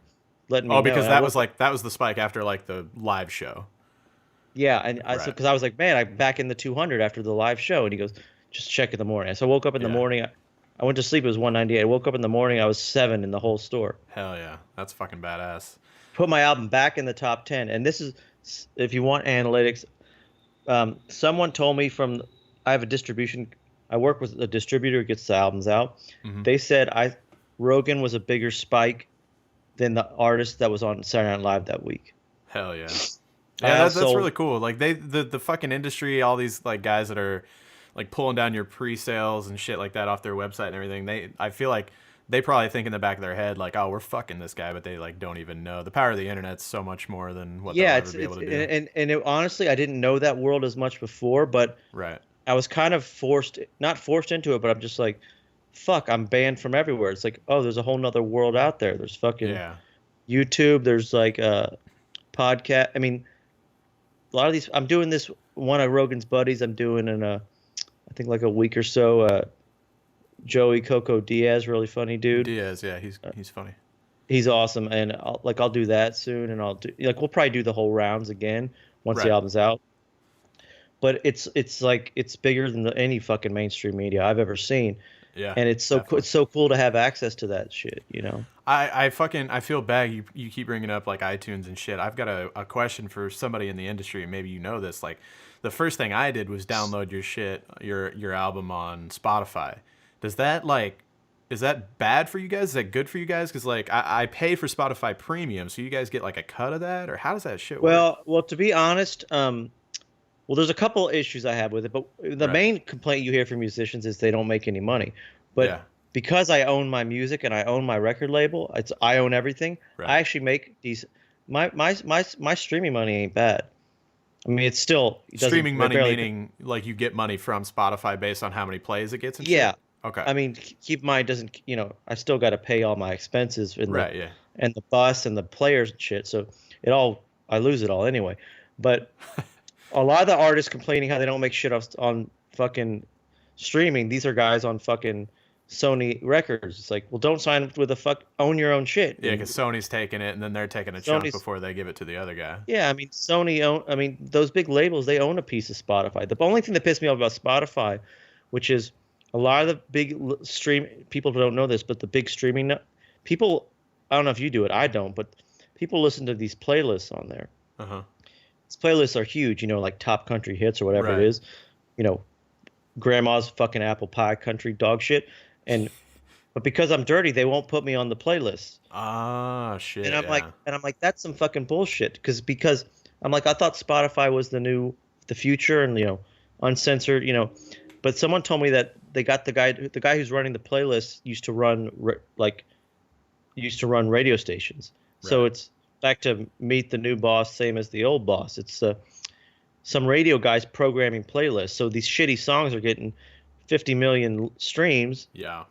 letting me know. Oh, because that was the spike after like the live show. Yeah, and because I was like, man, I'm back in the 200 after the live show, and he goes, just check in the morning. So I woke up in the morning. I went to sleep. It was 198. I woke up in the morning. I was 7 in the whole store. Hell yeah, that's fucking badass. Put my album back in the top 10, and this is if you want analytics. Someone told me I have a distribution. I work with a distributor who gets the albums out. Mm-hmm. They said Rogan was a bigger spike than the artist that was on Saturday Night Live that week. Hell yeah. Yeah, that's really cool. Like the fucking industry, all these like guys that are like pulling down your pre-sales and shit like that off their website and everything. I feel like they probably think in the back of their head like, oh, we're fucking this guy, but they like don't even know. The power of the internet's so much more than what they'll ever be able to do. Honestly, I didn't know that world as much before, but right. I was kind of not forced into it, but I'm just like, fuck, I'm banned from everywhere. It's like, oh, there's a whole nother world out there. There's fucking YouTube. There's like podcast. I mean, a lot of these. I'm doing this one of Rogan's buddies. I'm doing in I think like a week or so. Joey Coco Diaz, really funny dude. Diaz, yeah, he's funny. He's awesome, and I'll do that soon, and we'll probably do the whole rounds again once the album's out. But it's like it's bigger than any fucking mainstream media I've ever seen. Yeah, and it's definitely. it's so cool to have access to that shit, you know. I feel bad you keep bringing up like iTunes and shit. I've got a question for somebody in the industry, and maybe you know this. Like, the first thing I did was download your album on Spotify. Does that like is that bad for you guys? Is that good for you guys? Because like I pay for Spotify Premium, so you guys get like a cut of that, or how does that shit work? Well, to be honest, well, there's a couple issues I have with it, but the Right. main complaint you hear from musicians is they don't make any money. Yeah. But because I own my music and I own my record label, I own everything. Right. I actually make decent. My streaming money ain't bad. I mean, it's still it doesn't Streaming money barely. meaning like you get money from Spotify based on how many plays it gets and Yeah, shit. Okay. I mean, keep in mind, doesn't I still got to pay all my expenses Right. Yeah. and the bus and the players and shit. So I lose it all anyway. But a lot of the artists complaining how they don't make shit on fucking streaming. These are guys on fucking Sony Records. It's like, well, don't sign up with own your own shit. Yeah, because Sony's taking it, and then they're taking a chunk before they give it to the other guy. Yeah, I mean, I mean, those big labels, they own a piece of Spotify. The only thing that pissed me off about Spotify, which is a lot of the big stream people don't know this, but the big streaming people, I don't know if you do it, I don't, but people listen to these playlists on there. Uh huh. These playlists are huge, like top country hits or whatever Right. it is, you know, grandma's fucking apple pie country dog shit, but because I'm dirty, they won't put me on the playlist. Ah, shit. And I'm yeah. like, that's some fucking bullshit. Because I'm like, I thought Spotify was the future, and uncensored, But someone told me that they got the guy who's running the playlist used to run radio stations. So Right. it's back to meet the new boss, same as the old boss. It's some radio guys programming playlists. So these shitty songs are getting 50 million streams. Yeah.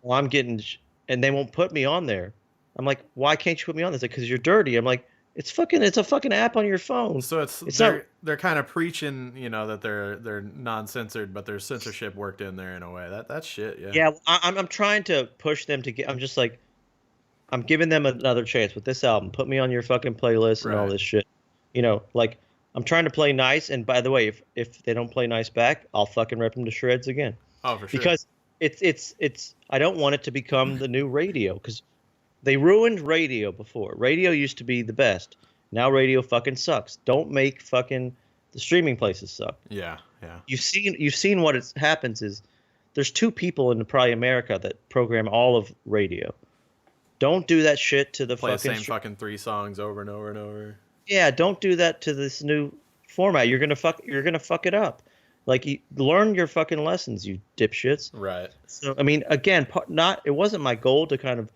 Well, I'm getting, and they won't put me on there. I'm like, why can't you put me on this? Like, because you're dirty. I'm like, it's a fucking app on your phone. So It's they're kind of preaching, that they're non-censored, but there's censorship worked in there in a way. That's shit. Yeah. Yeah, I'm trying to push them to get. I'm just like, I'm giving them another chance with this album. Put me on your fucking playlist and all Right. this shit. Like I'm trying to play nice. And by the way, if they don't play nice back, I'll fucking rip them to shreds again. Oh, for sure. Because it's I don't want it to become the new radio, because they ruined radio before. Radio used to be the best. Now radio fucking sucks. Don't make fucking the streaming places suck. Yeah. Yeah. You've seen what happens is there's two people in probably America that program all of radio. Don't do that shit to the Play the fucking same fucking 3 songs over and over and over. Yeah, don't do that to this new format. You're gonna fuck it up. Like, learn your fucking lessons, you dipshits. Right. So I mean, again, it wasn't my goal to kind of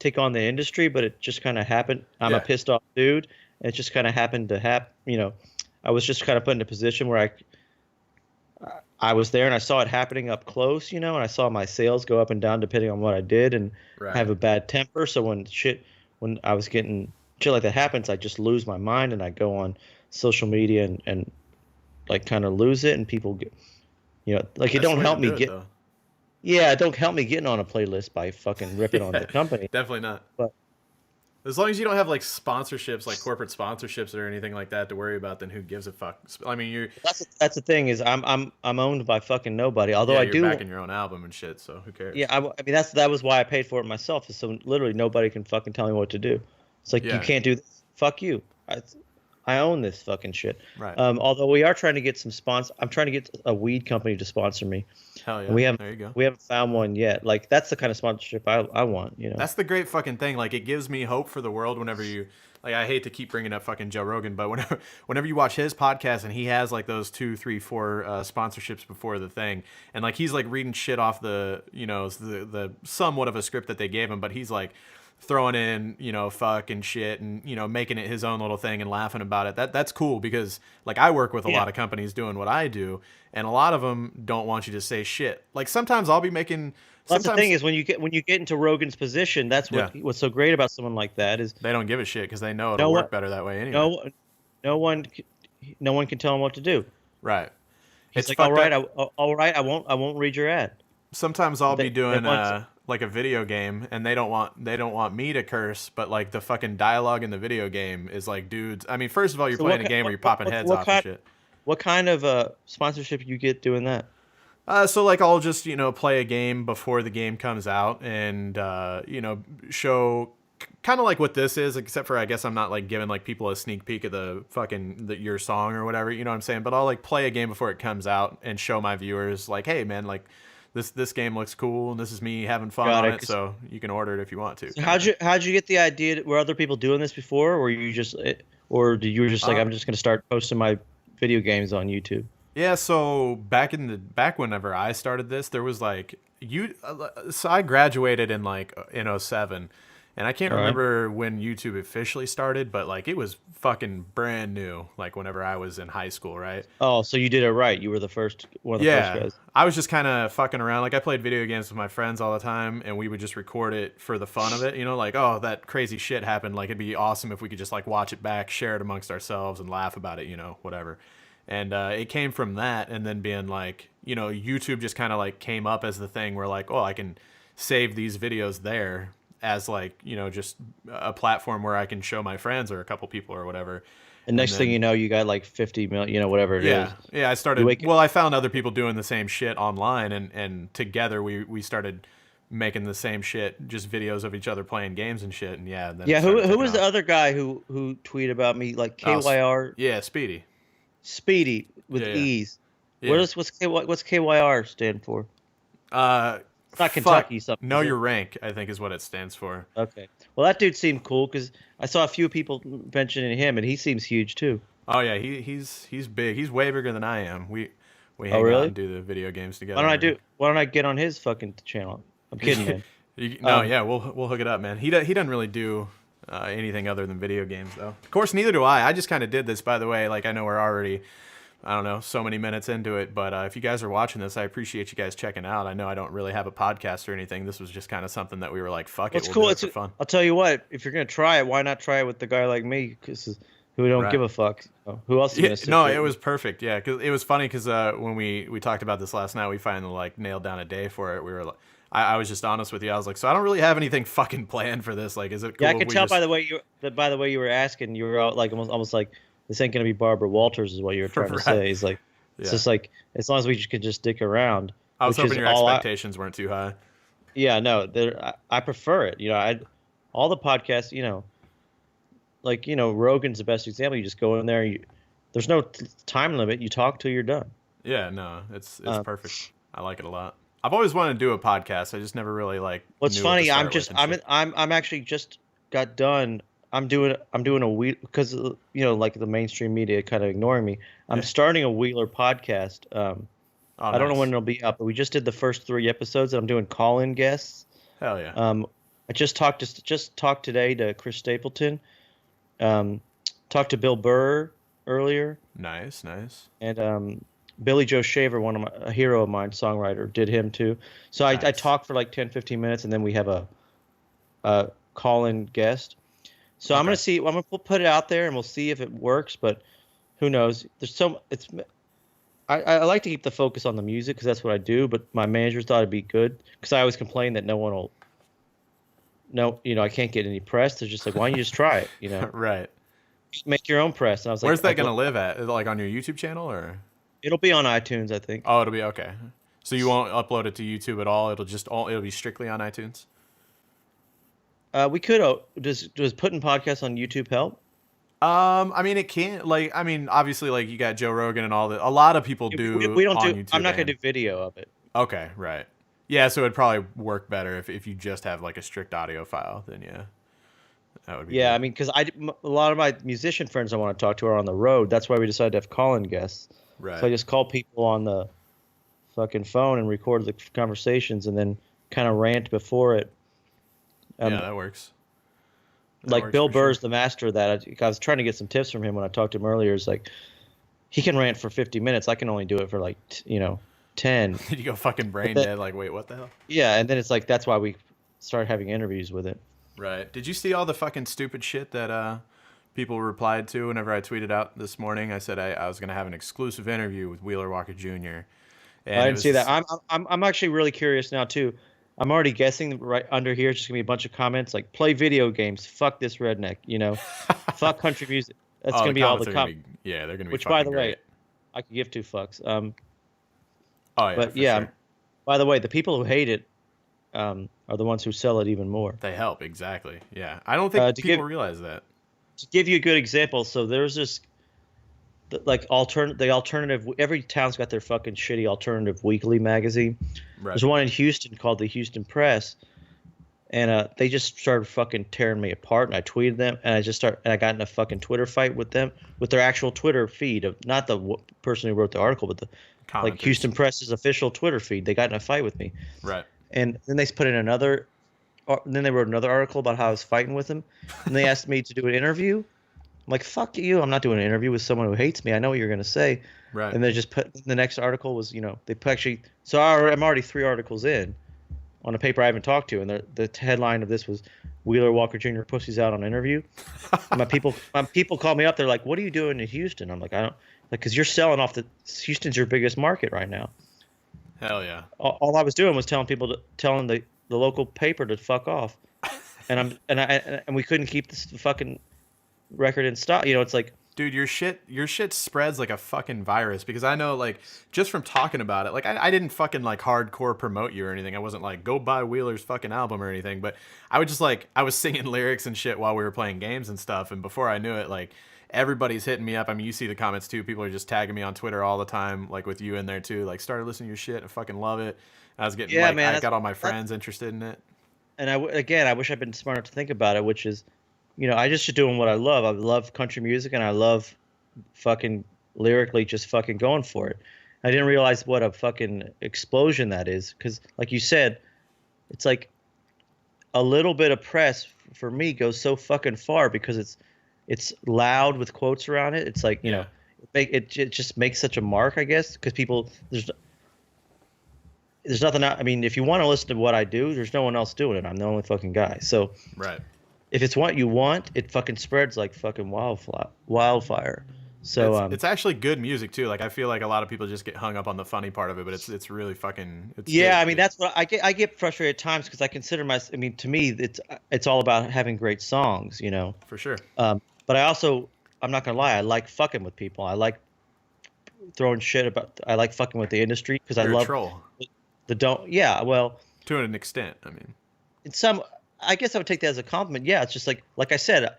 take on the industry, but it just kind of happened. I'm Yeah. a pissed off dude, and it just kind of happened to happen. I was just kind of put in a position where I was there and I saw it happening up close, and I saw my sales go up and down depending on what I did, and Right. I have a bad temper. So when I was getting shit like that happens, I just lose my mind and I go on social media and like kind of lose it, and people get, like, That's it don't the way help to me do it, get. though. Yeah, it don't help me getting on a playlist by fucking ripping on the company. Definitely not. But As long as you don't have like sponsorships, like corporate sponsorships or anything like that to worry about, then who gives a fuck? I mean, that's the thing is I'm owned by fucking nobody. Although yeah, I you're do. backing your own album and shit, so who cares? Yeah, I mean that was why I paid for it myself. Is so literally nobody can fucking tell me what to do. It's like, Yeah. you can't do this. Fuck you. I own this fucking shit. Right. Although we are trying to get some sponsor. I'm trying to get a weed company to sponsor me. Hell yeah. And There you go. we haven't found one yet. Like, that's the kind of sponsorship I want. That's the great fucking thing. Like, it gives me hope for the world whenever you, like, I hate to keep bringing up fucking Joe Rogan, but whenever you watch his podcast and he has like those 2, 3, 4 sponsorships before the thing, and like he's like reading shit off the the somewhat of a script that they gave him, but he's like throwing in fuck and shit and making it his own little thing and laughing about it. That's cool, because like I work with a lot of companies doing what I do, and a lot of them don't want you to say shit. Like, sometimes I'll be making. That's the thing is, when you get into Rogan's position, that's what's so great about someone like that is they don't give a shit because they know it'll work better that way anyway. no one can tell him what to do. Right. He's It's like, fucked up. all right, I won't read your ad. Sometimes I'll be doing want like a video game, and they don't want me to curse, but like the fucking dialogue in the video game is like, dudes. I mean, first of all, you're So playing what a game where you're popping heads what off kind- and shit. What kind of sponsorship you get doing that? So like I'll just, play a game before the game comes out and, show kind of like what this is, except for I guess I'm not like giving like people a sneak peek of your song or whatever, you know what I'm saying? But I'll like play a game before it comes out and show my viewers like, hey man, like this game looks cool and this is me having fun on it, so you can order it if you want to. So how'd you get the idea? Were other people doing this before, or or did you were just like, I'm just gonna start posting my video games on YouTube? Yeah, so back whenever I started this, there was like so I graduated in like in '07, and I can't remember when YouTube officially started, but like it was fucking brand new, like whenever I was in high school, right? Oh, so you did it right. You were one of the first guys. I was just kind of fucking around. Like I played video games with my friends all the time, and we would just record it for the fun of it. Like, oh, that crazy shit happened. Like it'd be awesome if we could just like watch it back, share it amongst ourselves, and laugh about it. Whatever. And it came from that, and then being like, YouTube just kind of like came up as the thing where like, oh, I can save these videos there as like, just a platform where I can show my friends or a couple people or whatever. And next thing you know, you got like 50 million, whatever it is. Yeah, I started. Well, I found other people doing the same shit online, and together we started making the same shit, just videos of each other playing games and shit. And yeah, then who was the other guy who tweeted about me, like KYR? Yeah, Speedy with ease. Yeah. What's KYR stand for? It's not Kentucky something. Know your rank, I think is what it stands for. Okay. Well, that dude seemed cool because I saw a few people mentioning him, and he seems huge too. Oh yeah, he's big. He's way bigger than I am. We hang out and do the video games together. Why don't I get on his fucking channel? I'm kidding, man. We'll hook it up, man. He doesn't really do anything other than video games, though. Of course, neither do I. I just kind of did this, by the way. Like, I know we're already, I don't know, so many minutes into it, but if you guys are watching this, I appreciate you guys checking out. I know I don't really have a podcast or anything. This was just kind of something that we were like, fuck it, it's cool. Do it for fun. I'll tell you what, if you're going to try it, why not try it with the guy like me, who don't give a fuck? Who else is going to sit No, it was perfect, yeah, because it was funny because when we talked about this last night, we finally like nailed down a day for it. We were like, I was just honest with you. I was like, so I don't really have anything fucking planned for this. Like, is it cool? Yeah, I could tell by the way you were asking. You were like almost like this ain't gonna be Barbara Walters is what you were trying to say. It's like it's just like as long as we could just stick around. I was hoping your expectations weren't too high. Yeah, no, I prefer it. All the podcasts, like Rogan's the best example. You just go in there. There's no time limit. You talk till you're done. Yeah, no, it's perfect. I like it a lot. I've always wanted to do a podcast. I just never really like. What's funny? I'm actually just got done. I'm doing a week because like the mainstream media kind of ignoring me. I'm starting a Wheeler podcast. I don't know when it'll be up, but we just did the first 3 episodes, and I'm doing call-in guests. Hell yeah. I just talked today to Chris Stapleton. Talked to Bill Burr earlier. Nice. And Billy Joe Shaver, a hero of mine, songwriter, did him too. So nice. I talk for like 10, 15 minutes, and then we have a call-in guest. So I'm gonna see. I'm gonna put it out there, and we'll see if it works. But who knows? I like to keep the focus on the music because that's what I do. But my managers thought it'd be good because I always complain that no one will. No, I can't get any press. They're just like, why don't you just try it? Right. Make your own press. And I was like, where's that gonna live at? Like on your YouTube channel or? It'll be on iTunes, I think. Oh, it'll be okay. So you won't upload it to YouTube at all? It'll be strictly on iTunes? We could. Does putting podcasts on YouTube help? I mean, it can't. Like, I mean, obviously, like you got Joe Rogan and all that. A lot of people do. We don't do. YouTube I'm not gonna do video of it. Okay, right. Yeah, so it'd probably work better if you just have like a strict audio file. Then yeah, that would be. Yeah, good. I mean, because a lot of my musician friends I want to talk to are on the road. That's why we decided to have call-in guests. Right. So I just call people on the fucking phone and record the conversations, and then kind of rant before it. Yeah, that works. Like Bill Burr's the master of that. I was trying to get some tips from him when I talked to him earlier. It's like he can rant for 50 minutes. I can only do it for like 10. You go fucking brain dead. Like, wait, what the hell? Yeah, and then it's like that's why we started having interviews with it. Right. Did you see all the fucking stupid shit that people replied to whenever I tweeted out this morning? I said I was going to have an exclusive interview with Wheeler Walker Jr. And I didn't see that. I'm actually really curious now too. I'm already guessing right under here it's just gonna be a bunch of comments like play video games, fuck this redneck, fuck country music. That's gonna be all the comments. Yeah, they're gonna be. Which, by the great. way, I could give 2 fucks. Oh yeah, But for yeah, sure. by the way, the people who hate it are the ones who sell it even more. They help, exactly. Yeah. I don't Uh, think to people give realize that. to give you a good example, so there's this like the alternative. Every town's got their fucking shitty alternative weekly magazine. Right. There's one in Houston called the Houston Press, and they just started fucking tearing me apart. And I tweeted them, and I got in a fucking Twitter fight with them, with their actual Twitter feed of not the person who wrote the article, but the like Commenters. Houston Press's official Twitter feed. They got in a fight with me, Right. and then they put in another. Then they wrote another article about how I was fighting with them, and they asked me to do an interview. I'm like, fuck you. I'm not doing an interview with someone who hates me. I know what you're going to say. Right. And they just put the next article was, they put actually, so I'm already 3 articles in on a paper I haven't talked to. And the headline of this was Wheeler Walker Jr. Pussy's out on interview. And my people call me up. They're like, what are you doing in Houston? I'm like, I don't, like, cause you're selling off Houston's your biggest market right now. Hell yeah. All I was doing was telling the local paper to fuck off. And we couldn't keep this fucking record in stock. It's like, Dude, your shit spreads like a fucking virus, because I know, like, just from talking about it, like, I didn't fucking like hardcore promote you or anything. I wasn't like, go buy Wheeler's fucking album or anything, but I would just like, I was singing lyrics and shit while we were playing games and stuff, and before I knew it, like, everybody's hitting me up. I mean, you see the comments too. People are just tagging me on Twitter all the time, like with you in there too. Like, started listening to your shit. I fucking love it. I was getting, yeah, like, man, I got all my friends interested in it. and I wish I'd been smart enough to think about it, which is, I just doing what I love. I love country music, and I love fucking lyrically just fucking going for it. I didn't realize what a fucking explosion that is, because like you said, it's like a little bit of press for me goes so fucking far because it's loud with quotes around it. It's like, Yeah. it just makes such a mark, I guess, because people there's nothing I mean, if you want to listen to what I do, there's no one else doing it. I'm the only fucking guy. So Right. if it's what you want, it fucking spreads like fucking wildfire. So It's actually good music too. Like, I feel like a lot of people just get hung up on the funny part of it, but it's really fucking. It's yeah, good. I mean that's what I get. I get frustrated at times because I consider I mean, to me, it's all about having great songs, For sure. But I'm not gonna lie, I like fucking with people. I like throwing shit about. I like fucking with the industry because I You're a love troll the don't. Yeah, well, to an extent. I mean, in some, I guess I would take that as a compliment. Yeah, it's just like I said,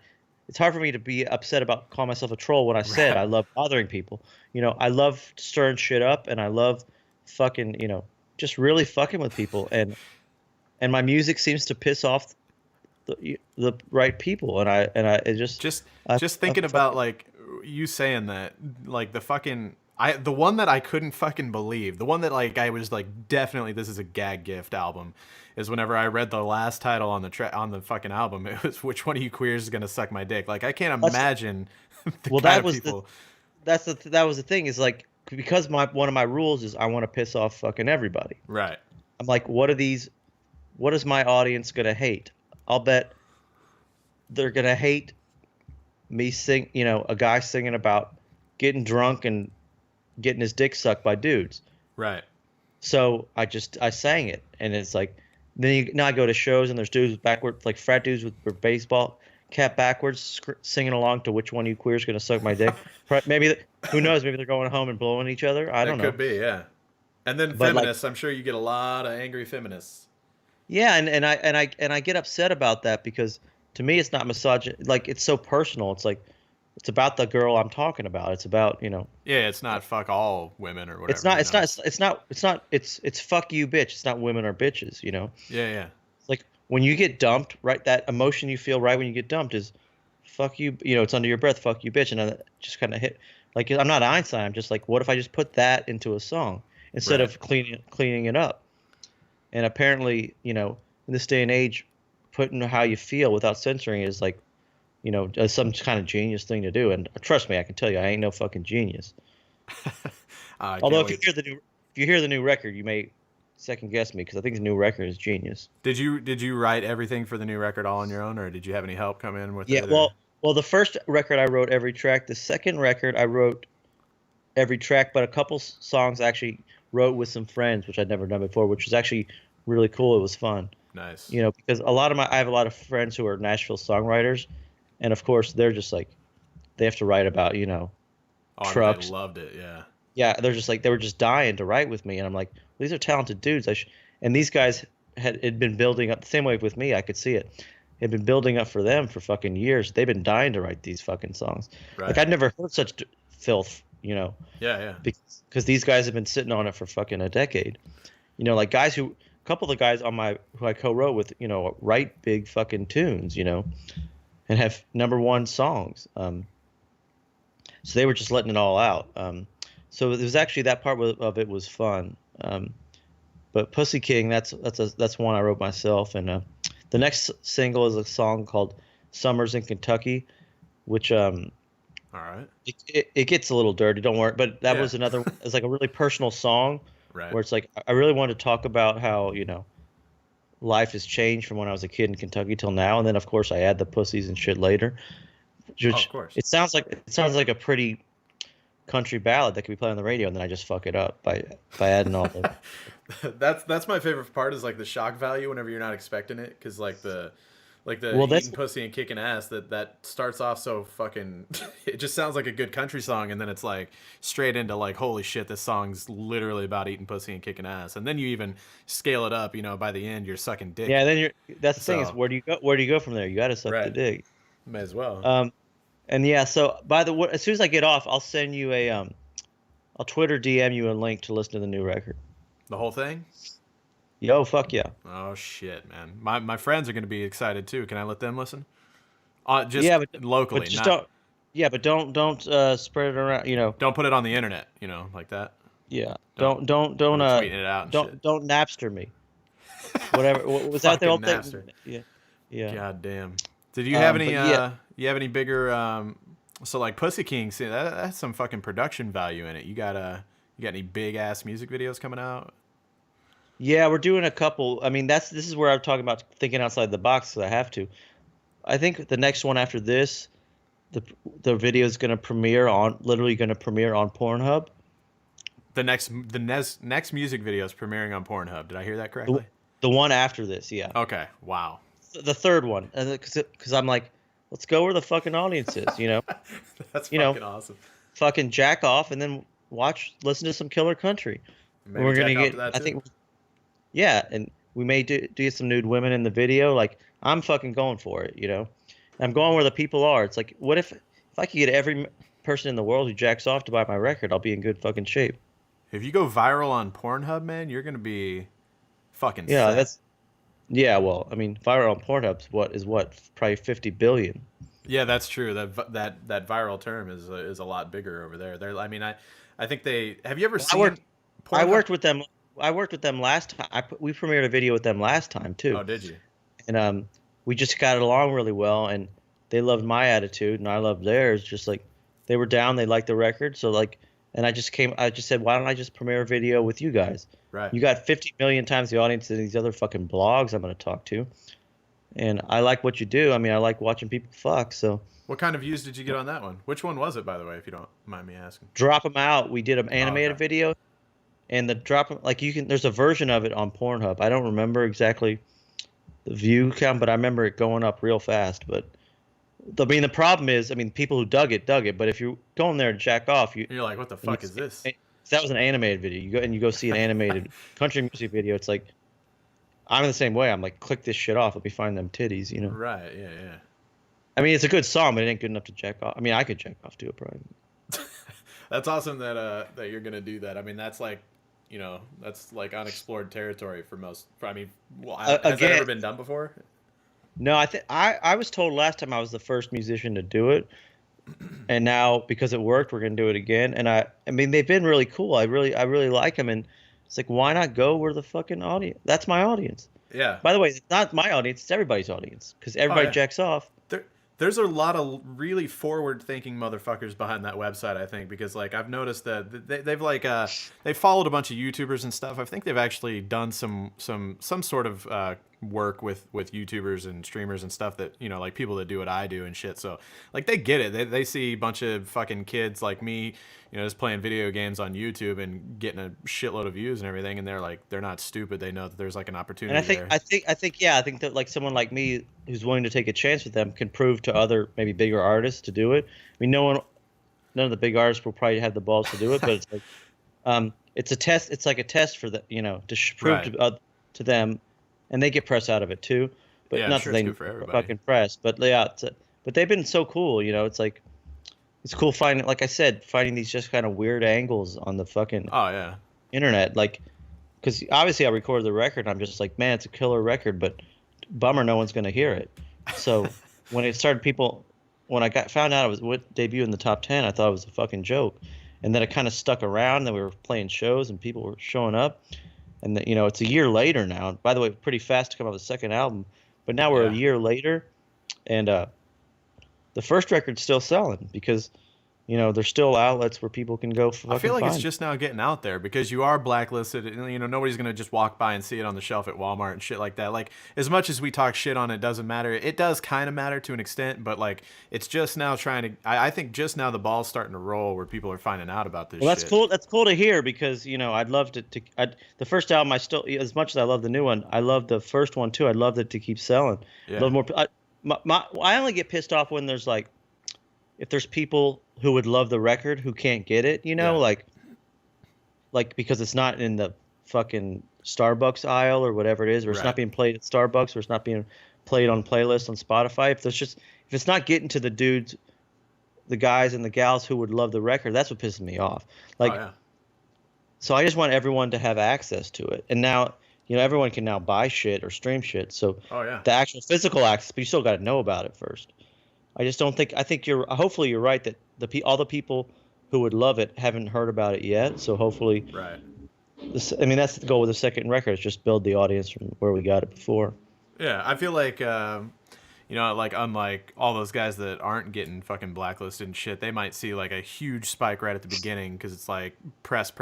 it's hard for me to be upset about calling myself a troll when I said Right. I love bothering people. I love stirring shit up, and I love fucking, just really fucking with people, and my music seems to piss off the right people, and I it just I, thinking I about, like, you saying that, like, the one that I couldn't fucking believe, the one that, like, I was like, definitely this is a gag gift album, is whenever I read the last title on the fucking album. It was, which one of you queers is gonna suck my dick? Like, I can't imagine the well, kind that of was people. that was the thing, is like, because one of my rules is I want to piss off fucking everybody. Right. I'm like, what is my audience gonna hate? I'll bet they're gonna hate me a guy singing about getting drunk and getting his dick sucked by dudes. Right. So I sang it, and it's like, now I go to shows and there's dudes backwards, like frat dudes with baseball cap backwards, singing along to which one of you queers gonna suck my dick. Maybe who knows? Maybe they're going home and blowing each other. I don't know. Could be, yeah. And then But, like, feminists, I'm sure you get a lot of angry feminists. yeah, and I get upset about that because to me it's not misogyn. Like, it's so personal. It's like, it's about the girl I'm talking about. It's about, Yeah, it's not fuck all women or whatever. it's not it's fuck you, bitch. It's not women or bitches. Yeah, yeah. Like, when you get dumped, right? That emotion you feel right when you get dumped is fuck you. It's under your breath, fuck you, bitch. And I just kind of hit, like, I'm not Einstein. I'm just like, what if I just put that into a song instead Right. of cleaning it up? And apparently, in this day and age, putting how you feel without censoring it is like, some kind of genius thing to do. And trust me, I can tell you, I ain't no fucking genius. I Although can't if you wait. hear the new record, you may second guess me because I think the new record is genius. Did you write everything for the new record all on your own, or did you have any help come in with Yeah, it? Or- well, the first record I wrote every track. The second record I wrote every track, but a couple songs I actually wrote with some friends, which I'd never done before, which was actually really cool. It was fun, Nice. because I have a lot of friends who are Nashville songwriters, and of course they're just like, they have to write about Oh, I mean, trucks. they loved it. Yeah. Yeah, they're just like they were just dying to write with me, and I'm like, well, these are talented dudes. And these guys had been building up the same way with me. I could see it. Had been building up for them for fucking years. They've been dying to write these fucking songs. Like Right. I'd never heard such filth, Yeah, yeah. because these guys have been sitting on it for fucking a decade. Like guys a couple of the guys who I co-wrote with, write big fucking tunes, and have #1 songs. So they were just letting it all out. So it was actually that part of it was fun. But Pussy King, that's one I wrote myself, and the next single is a song called "Summers in Kentucky," which All right. it gets a little dirty. Don't worry, but that Yeah. was another. It's like a really personal song Right. where it's like I really wanted to talk about how life has changed from when I was a kid in Kentucky till now, and then of course I add the pussies and shit later. Which of course. it sounds like a pretty country ballad that could be played on the radio, and then I just fuck it up by adding all the. That's my favorite part is like the shock value whenever you're not expecting it, because like the Well, that's eating pussy and kicking ass that starts off so fucking it just sounds like a good country song, and then it's like straight into like, holy shit, this song's literally about eating pussy and kicking ass, and then you even scale it up, by the end you're sucking dick. yeah. Then that's the thing is So- where do you go from there? You got to suck the Right. dick. May as well. And yeah. So by the way, as soon as I get off, I'll send you I'll Twitter DM you a link to listen to the new record. The whole thing. Yo, fuck yeah. Oh shit, man. My friends are gonna be excited too. Can I let them listen? Just Yeah, but locally, But just not, don't. Yeah, but don't spread it around. don't put it on the internet, like that. Yeah. Don't- Don't tweeting it out and shit. don't Napster me. Whatever. What was that the old Fucking thing? Napster. Yeah. Yeah. God damn. Did you have any? but yeah. You have any bigger? So like Pussy King, see that's some fucking production value in it. You got any big ass music videos coming out? Yeah, we're doing a couple. I mean, this is where I'm talking about thinking outside the box because I have to. I think the next one after this, the video is literally going to premiere on Pornhub. The next music video is premiering on Pornhub. Did I hear that correctly? The one after this, yeah. Okay. Wow. The third one, because I'm like, let's go where the fucking audience is, That's You know, fucking awesome. fucking jack off and then listen to some killer country. Maybe We're gonna jack off get, to that I too. think, yeah, and we may do some nude women in the video. Like I'm fucking going for it, And I'm going where the people are. It's like, what if I could get every person in the world who jacks off to buy my record? I'll be in good fucking shape. If you go viral on Pornhub, man, you're gonna be fucking Yeah, set. yeah. Well, I mean, viral on Pornhub's probably 50 billion. Yeah, that's true. That viral term is a lot bigger over there. I mean, I think they have you ever seen? I Pornhub? worked with them. I worked with them last time. We premiered a video with them last time too. Oh, did you? And we just got along really well, and they loved my attitude, and I loved theirs. Just like they were down, they liked the record, so like, and I just said, why don't I just premiere a video with you guys? Right. You got 50 million times the audience of these other fucking blogs I'm going to talk to, and I like what you do. I mean, I like watching people fuck. So What kind of views did you get on that one? Which one was it, by the way, if you don't mind me asking? drop them out. We did an animated okay. video, and like there's a version of it on Pornhub. I don't remember exactly the view count, but I remember it going up real fast. But the problem is, people who dug it, but if you're going there to jack off, You're like, what the fuck is this? If that was an animated video, you go see an animated country music video, it's like I'm in the same way. I'm like, click this shit off. Let me find them titties, Right. Yeah. Yeah. I mean, it's a good song, but it ain't good enough to jack off. I mean, I could jack off to it probably. That's awesome that you're gonna do that. I mean, that's like, that's like unexplored territory for most. I mean, has that Again- ever been done before? No, I was told last time I was the first musician to do it, and now because it worked, we're gonna do it again. And I mean, they've been really cool. I really like them, and it's like, why not go where the fucking audience? That's my audience. Yeah. By the way, it's not my audience; it's everybody's audience because everybody yeah. jacks off. There's a lot of really forward-thinking motherfuckers behind that website, I think, because like I've noticed that they've like they followed a bunch of YouTubers and stuff. I think they've actually done some sort of work with YouTubers and streamers and stuff that like people that do what I do and shit. So like they get it. They see a bunch of fucking kids like me, just playing video games on YouTube and getting a shitload of views and everything, and they're not stupid. They know that there's like an opportunity And I there. think that like someone like me who's willing to take a chance with them can prove to other maybe bigger artists to do it. I mean, no none of the big artists will probably have the balls to do it, but it's like it's a test. It's like a test for the to prove to them, and they get press out of it too. But Yeah, not sure, that it's they good for everybody. fucking press. But yeah, but they've been so cool. It's like it's cool finding, like I said, finding these just kind of weird angles on the fucking Oh yeah. internet. Like, because obviously I recorded the record, and I'm just like, man, it's a killer record, but bummer, no one's gonna hear it. So when it started, when I found out it was debut in the top 10, I thought it was a fucking joke, and then it kind of stuck around. Then we were playing shows, and people were showing up, and it's a year later now. By the way, pretty fast to come out with the second album, but now we're a year later, and the first record's still selling because there's still outlets where people can go. I feel like it's just now getting out there because you are blacklisted. And, nobody's gonna just walk by and see it on the shelf at Walmart and shit like that. Like, as much as we talk shit on it, doesn't matter. It does kind of matter to an extent, but like, it's just now trying to. I think just now the ball's starting to roll where people are finding out about this. Well, that's cool. That's cool to hear because I'd love to. The first album, I still, as much as I love the new one, I love the first one too. I'd love it to keep selling. Yeah. A little more. I only get pissed off when there's like, if there's people who would love the record who can't get it, like because it's not in the fucking Starbucks aisle or whatever it is, or it's not being played at Starbucks, or it's not being played on playlists on Spotify. If it's not getting to the guys and the gals who would love the record, that's what pisses me off. Like, so I just want everyone to have access to it. And now, everyone can now buy shit or stream shit. So the actual physical access, but you still got to know about it first. I just don't think. I think hopefully you're right that all the people who would love it haven't heard about it yet. So hopefully, that's the goal with the second record, is just build the audience from where we got it before. Yeah, I feel like like unlike all those guys that aren't getting fucking blacklisted and shit, they might see like a huge spike right at the beginning because it's like press,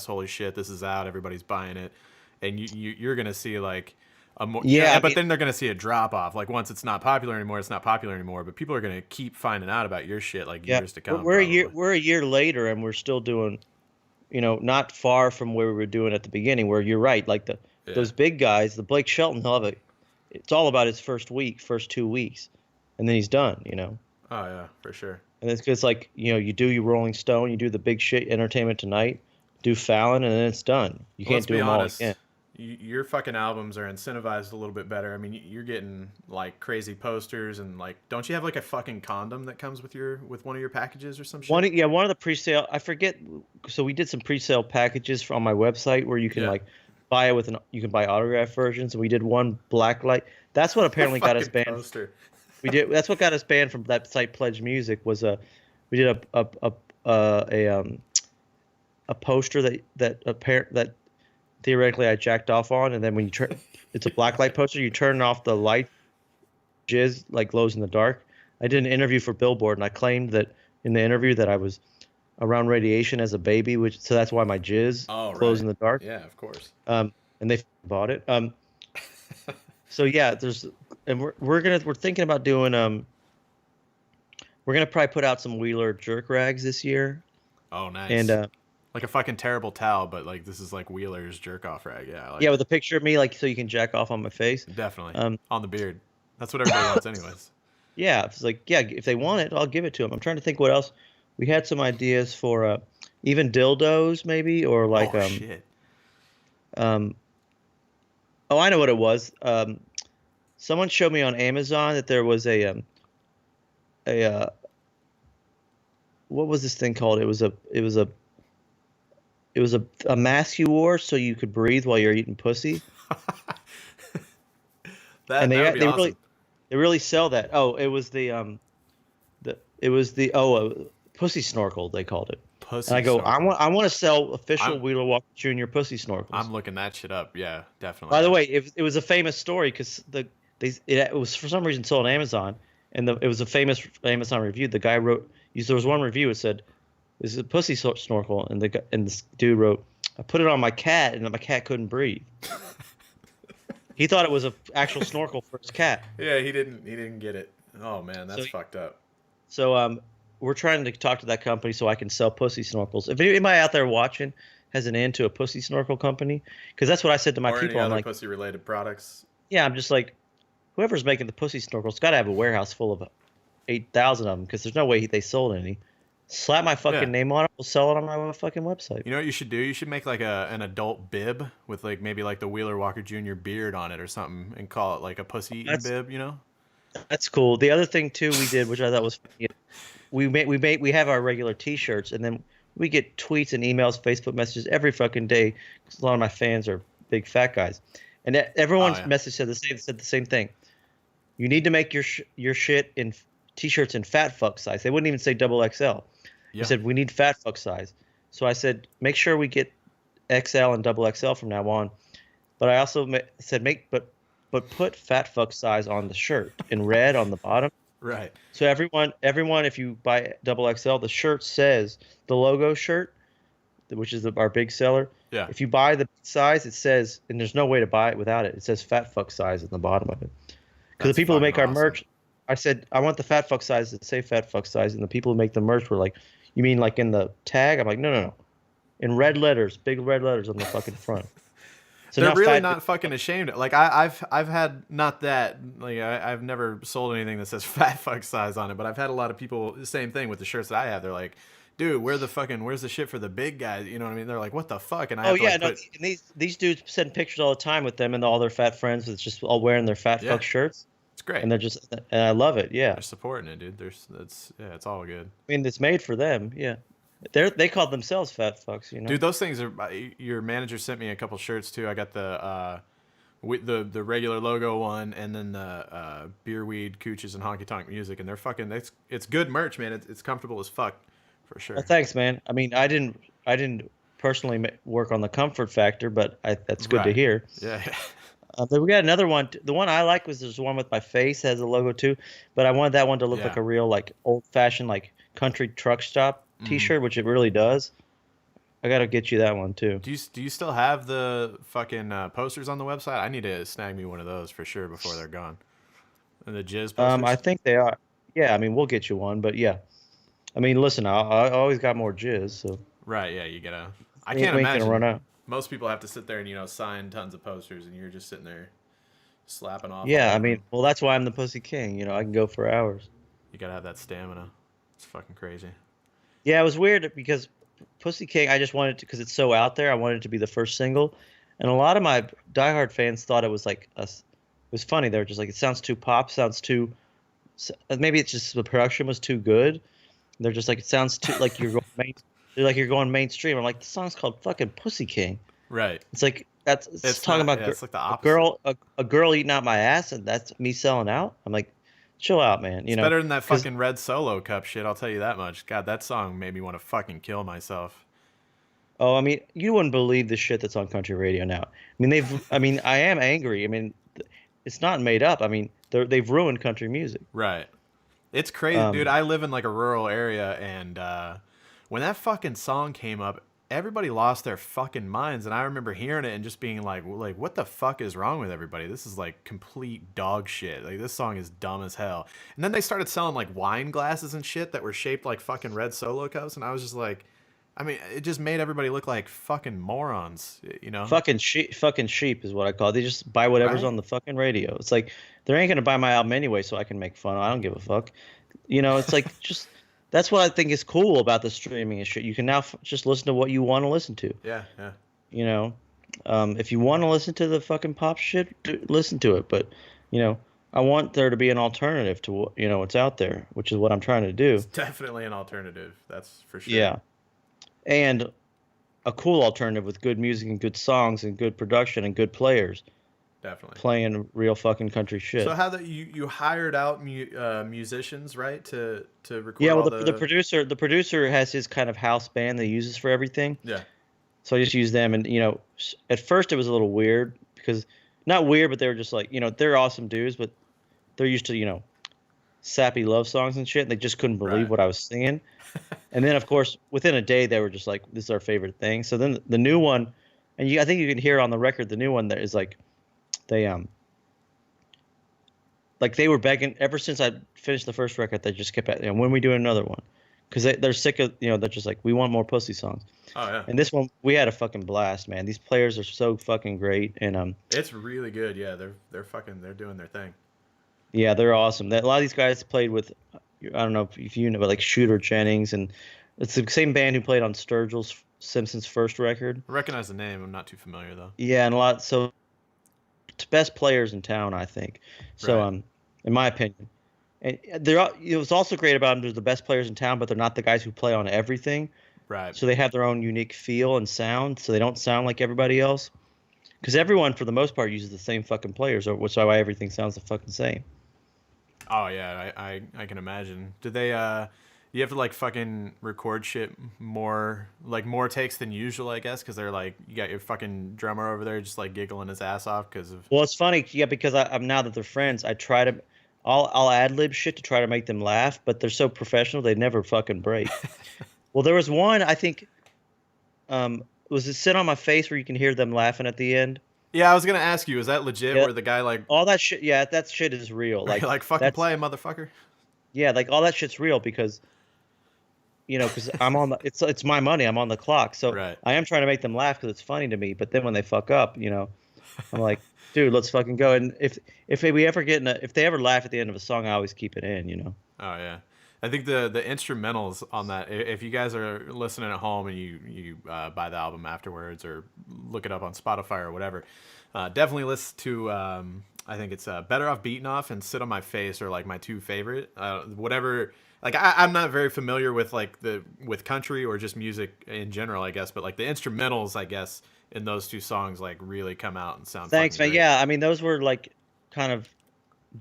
holy shit, this is out, everybody's buying it, and you're gonna see like. But then they're gonna see a drop off. Like, once it's not popular anymore, it's not popular anymore. But people are gonna keep finding out about your shit like years to come. We're a year later, and we're still doing, not far from where we were doing at the beginning. Where you're right, like those big guys, the Blake Shelton, it's all about his first 2 weeks, and then he's done. Oh yeah, for sure. And it's like you do your Rolling Stone, you do the big shit, Entertainment Tonight, do Fallon, and then it's done. You can't do them all again. Your fucking albums are incentivized a little bit better. I mean, you're getting like crazy posters and like, don't you have like a fucking condom that comes with one of your packages or some shit? One of the pre-sale, I forget. So we did some pre-sale packages on my website where you can like buy it you can buy autograph versions. And we did one blacklight. That's what apparently got us banned. Poster. That's what got us banned from that site. Pledge Music was we did a poster that theoretically I jacked off on, and then when you turn, it's a blacklight poster, you turn off the light, jizz like glows in the dark. I did an interview for Billboard, and I claimed that in the interview that I was around radiation as a baby, so that's why my jizz glows in the dark. Yeah, of course. And they bought it. So yeah, we're thinking about doing we're gonna probably put out some Wheeler jerk rags this year. Oh, nice. And like a fucking terrible towel, but like this is like Wheeler's jerk off rag. Yeah. With a picture of me, like, so you can jack off on my face. Definitely. On the beard. That's what everybody wants, anyways. Yeah. It's like, if they want it, I'll give it to them. I'm trying to think what else. We had some ideas for even dildos, maybe, or like shit. I know what it was. Someone showed me on Amazon that there was a what was this thing called? It was a mask you wore so you could breathe while you're eating pussy. They really sell that. Oh, it was the pussy snorkel, they called it. Pussy. And I go, snorkel. I want to sell official Wheeler Walker Jr. pussy snorkels. I'm looking that shit up. Yeah, definitely. By the way, it was a famous story because it was for some reason sold on Amazon, and it was a famous Amazon review. The guy there was one review. It said, "This is a pussy snorkel," and this dude wrote, "I put it on my cat, and my cat couldn't breathe." He thought it was an actual snorkel for his cat. Yeah, he didn't get it. Oh man, that's fucked up. So we're trying to talk to that company so I can sell pussy snorkels. If anybody out there watching has an end to a pussy snorkel company, because that's what I said to my people. Any I'm other like, pussy related products. Yeah, I'm just like, whoever's making the pussy snorkels got to have a warehouse full of 8,000 of them, because there's no way they sold any. slap my fucking Yeah. name on it. We'll sell it on my fucking website. You know what you should do? You should make like an adult bib with like maybe like the Wheeler Walker Jr. beard on it or something, and call it like a pussy eating That's bib. You know? that's cool. The other thing too we did, which I thought was funny, we have our regular T-shirts, and then we get tweets and emails, Facebook messages every fucking day. 'Cause a lot of my fans are big fat guys, and everyone's Oh, yeah. message said the same thing. You need to make your shit in T-shirts in fat fuck size. They wouldn't even say double XL. Yeah. They said we need fat fuck size. So I said make sure we get XL and double XL from now on. But I also said but put fat fuck size on the shirt in red on the bottom. Right. So everyone, if you buy double XL, the shirt says the logo shirt, which is our big seller. Yeah. If you buy the size, it says, and there's no way to buy it without it. It says fat fuck size at the bottom of it. Because the That's people who make fucking our awesome. merch, I said I want the fat fuck size to say fat fuck size, and the people who make the merch were like, "You mean like in the tag?" I'm like, "No, in red letters, big red letters on the fucking front." So They're now really fat, not fucking ashamed. Like I've had not that like I've never sold anything that says fat fuck size on it, but I've had a lot of people the same thing with the shirts that I have. They're like, dude, where's the shit for the big guys? You know what I mean? They're like, what the fuck? And I Oh have to, yeah, like, no. put, And these dudes send pictures all the time with them and all their fat friends that's just all wearing their fat Yeah. fuck shirts, it's great. and and I love it. Yeah, They're supporting it, dude. It's all good. I mean it's made for them. Yeah, they call themselves fat fucks. You know, Dude, those things are. Your manager sent me a couple shirts too. I got with the regular logo one, and then the beer, weed, cooches, and honky tonk music, and they're fucking. It's good merch, man. It's comfortable as fuck, for sure. Well, thanks, man. I mean, I didn't personally work on the comfort factor, but that's good to Right. hear. Yeah. But we got another one. The one I like was there's one with my face has a logo too, but I wanted that one to look Yeah. like a real like old fashioned like country truck stop Mm-hmm. T-shirt, which it really does. I gotta get you that one too. Do you still have the fucking posters on the website? I need to snag me one of those for sure before they're gone. And the jizz posters. I think they are. Yeah, I mean we'll get you one, but yeah, I mean listen, I always got more jizz, so Right. Yeah. You gotta. I we can't ain't gonna imagine. run out. Most people have to sit there and sign tons of posters, and you're just sitting there slapping off. Yeah, all I of mean, them. well that's why I'm the Pussy King. You know, I can go for hours. You gotta have that stamina. It's fucking crazy. Yeah, it was weird because Pussy King, I just wanted to, because it's so out there, I wanted it to be the first single. And a lot of my diehard fans thought it was like, it was funny. They were just like, it sounds too pop, sounds too, maybe it's just the production was too good. They're just like, it sounds too, like you're going mainstream. I'm like, the song's called fucking Pussy King. Right. It's like, it's talking not- about yeah, it's like the a opposite. girl, a girl eating out my ass, and that's me selling out. I'm like, chill out, man. You It's know, better than that 'cause- fucking Red Solo Cup shit. I'll tell you that much. God, that song made me want to fucking kill myself. Oh, I mean, you wouldn't believe the shit that's on country radio now. I mean, I am angry. I mean, it's not made up. I mean, they've ruined country music. Right. It's crazy, dude. I live in like a rural area, and when that fucking song came up, everybody lost their fucking minds. And I remember hearing it and just being like, what the fuck is wrong with everybody? This is like complete dog shit. Like, this song is dumb as hell. And then they started selling like wine glasses and shit that were shaped like fucking Red Solo cups, and I was just like, I mean, it just made everybody look like fucking morons, you know? Fucking sheep is what I call it. They just buy whatever's Right. on the fucking radio. It's like they ain't gonna buy my album anyway, so I can make fun. I don't give a fuck. You know, it's like just that's what I think is cool about the streaming and shit. You can now just listen to what you want to listen to. Yeah, yeah. You know, if you want to listen to the fucking pop shit, listen to it. But you know, I want there to be an alternative to what's out there, which is what I'm trying to do. It's definitely an alternative. That's for sure. Yeah, and a cool alternative with good music and good songs and good production and good players Definitely. playing real fucking country shit. So how that you hired out musicians, right, to record Yeah, well, all the producer has his kind of house band that he uses for everything. Yeah. So I just use them, and at first it was a little weird because not weird, but they were just like they're awesome dudes, but they're used to sappy love songs and shit, and they just couldn't believe Right. what I was singing. And then of course within a day they were just like, this is our favorite thing. So then the new one, and I think you can hear on the record the new one that is like they like they were begging ever since I finished the first record. They just kept at when we do another one, because they're sick of they're just like, we want more pussy songs. Oh yeah. And this one we had a fucking blast, man. These players are so fucking great, and It's really good. Yeah, they're doing their thing. yeah, they're awesome. A lot of these guys played with I don't know if you know, but like Shooter Jennings, and it's the same band who played on Sturgill's Simpsons' first record. I recognize the name. I'm not too familiar though. Yeah, and a lot. So, it's best players in town, I think. So, Right. in my opinion, and it was also great about them. They're the best players in town, but they're not the guys who play on everything. Right. So they have their own unique feel and sound. So they don't sound like everybody else. Because everyone, for the most part, uses the same fucking players, or which is why everything sounds the fucking same. Oh yeah, I can imagine. Did they you have to like fucking record shit more more takes than usual, I guess, because they're like you got your fucking drummer over there just like giggling his ass off because of Well, it's funny, yeah, because I'm now that they're friends, I try to, I'll ad lib shit to try to make them laugh, but they're so professional they never fucking break. Well, there was one I think, was it "Sit on My Face" where you can hear them laughing at the end? Yeah, I was gonna ask you, is that legit? Yeah, Where the guy like all that shit. Yeah, that shit is real. Like like fucking that's play, motherfucker? yeah, like all that shit's real because because I'm on the it's my money. I'm on the clock, so Right. I am trying to make them laugh because it's funny to me. But then when they fuck up, I'm like, dude, let's fucking go. And if we ever get if they ever laugh at the end of a song, I always keep it in. Oh yeah, I think the instrumentals on that. If you guys are listening at home and you buy the album afterwards or look it up on Spotify or whatever, definitely listen to. I think it's "Better Off Beaten Off" and "Sit on My Face" are like my two favorite. Whatever. Like I'm not very familiar with with country or just music in general, I guess, but like the instrumentals, I guess, in those two songs like really come out and sound. Thanks, fucking man. great. Yeah, I mean those were like kind of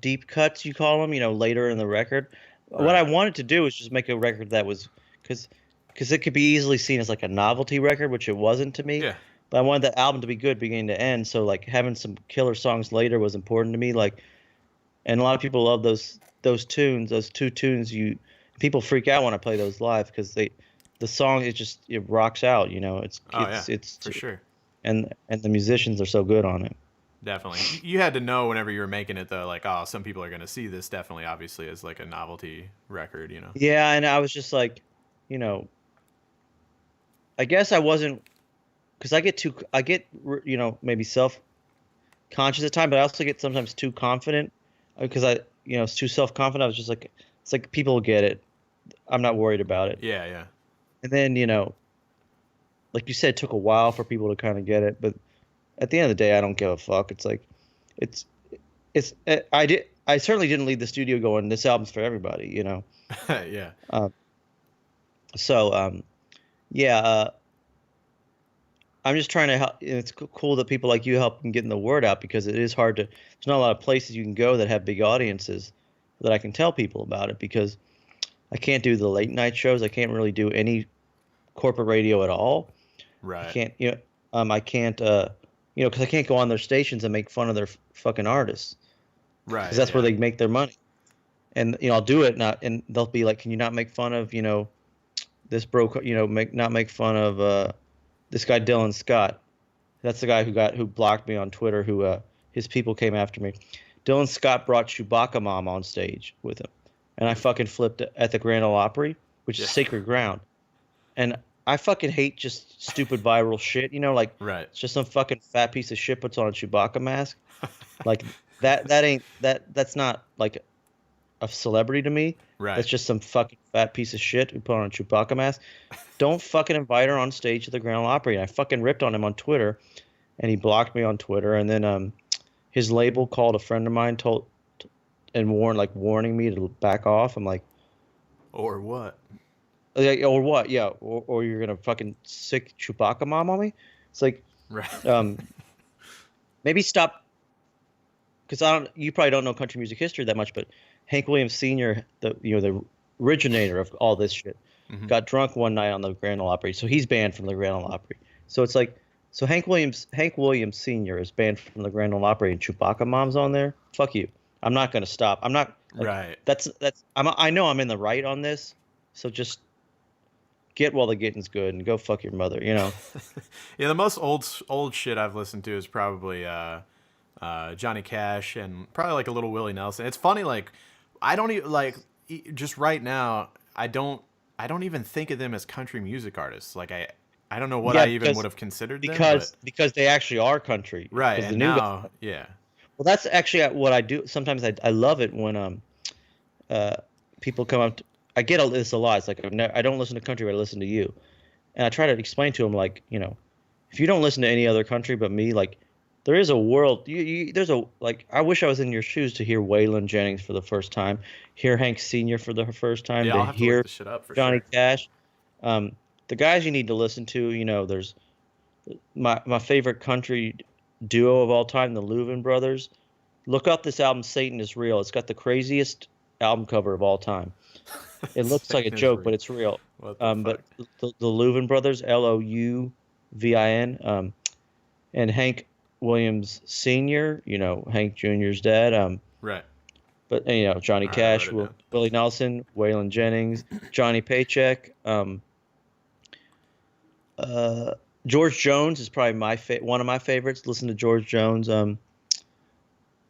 deep cuts, you call them, later in the record. What I Right. wanted to do was just make a record that was because it could be easily seen as like a novelty record, which it wasn't to me. Yeah. But I wanted the album to be good beginning to end. So like having some killer songs later was important to me. Like, and a lot of people love those tunes, those two tunes. People freak out when I play those live because the song it rocks out. Oh yeah. It's For sure. and the musicians are so good on it. Definitely. You had to know whenever you were making it though, like, oh, some people are gonna see this definitely obviously as like a novelty record. Yeah, and I was just like, you know, I guess I wasn't because I get maybe self conscious at times, but I also get sometimes too confident because it's too self confident. I was just like, it's like people will get it. I'm not worried about it. Yeah, yeah. And then like you said, it took a while for people to kind of get it, but at the end of the day, I don't give a fuck. It's like, I certainly didn't leave the studio going, this album's for everybody. Yeah. So yeah, I'm just trying to help. And it's cool that people like you help in getting the word out because it is hard to. There's not a lot of places you can go that have big audiences that I can tell people about it because I can't do the late night shows. I can't really do any corporate radio at all. Right. I can't, I can't, because I can't go on their stations and make fun of their fucking artists Right. because that's where they make their money. And I'll do it, and they'll be like, "Can you not make fun of this broke? Not make fun of this guy Dylan Scott? That's the guy who blocked me on Twitter. Who his people came after me. Dylan Scott brought Chewbacca Mom on stage with him, and I fucking flipped at the Grand Ole Opry, which is sacred ground. And I fucking hate just stupid viral shit. Like Right. it's just some fucking fat piece of shit puts on a Chewbacca mask. Like that's not like a celebrity to me. Right. That's just some fucking fat piece of shit who put on a Chewbacca mask. Don't fucking invite her on stage at the Grand Ole Opry. And I fucking ripped on him on Twitter, and he blocked me on Twitter. And then his label called a friend of mine, warning me to back off. I'm like, Or what? or what? Yeah, or you're gonna fucking sick Chewbacca Mom on me? It's like, Right. maybe stop, because you probably don't know country music history that much, but Hank Williams Sr., the originator of all this shit, got drunk one night on the Grand Ole Opry, so he's banned from the Grand Ole Opry. So it's like, so Hank Williams Sr. is banned from the Grand Ole Opry, and Chewbacca Mom's on there. Fuck you. I'm not gonna stop. I'm not. Like, Right. I know I'm in the right on this, so just get while the getting's good and go fuck your mother. Yeah, the most old shit I've listened to is probably Johnny Cash and probably like a little Willie Nelson. It's funny, like I don't even like just right now. I don't even think of them as country music artists. Like I don't know what Yeah, I even because- would have considered because them. because they actually are country. Right. 'Cause And new now, yeah. Well, that's actually what I do. Sometimes I love it when people come up. I get this a lot. It's like I don't listen to country, but I listen to you, and I try to explain to them like, if you don't listen to any other country but me, like there is a world. There's a like. I wish I was in your shoes to hear Waylon Jennings for the first time, hear Hank Sr. for the first time, Yeah, to I'll have to hear look this shit up for Johnny sure. Cash. The guys you need to listen to. There's my favorite country duo of all time, the Louvin Brothers. Look up this album, Satan is Real. It's got the craziest album cover of all time. It looks like a Satan is joke, real. but it's real. What the fuck? But the Louvin Brothers, Louvin, and Hank Williams Sr., Hank Jr.'s dad. Right. But Johnny All right, I Cash, wrote it down. Willie Nelson, Waylon Jennings, Johnny Paycheck. George Jones is probably one of my favorites. Listen to George Jones.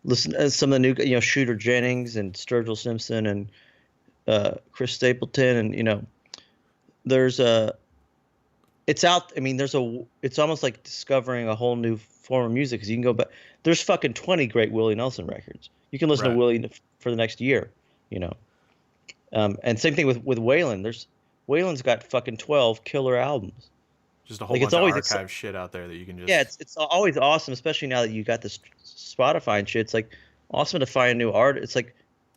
Listen to some of the new, Shooter Jennings and Sturgill Simpson and Chris Stapleton, and there's a. It's out. I mean, it's almost like discovering a whole new form of music because you can go back. There's fucking 20 great Willie Nelson records. You can listen to Right. Willie for the next year, And same thing with Waylon. Waylon's got fucking 12 killer albums. Just a whole Like, it's bunch of always archive shit out there that you can just. Yeah, it's always awesome, especially now that you got this Spotify and shit. It's like awesome to find a new art. It's like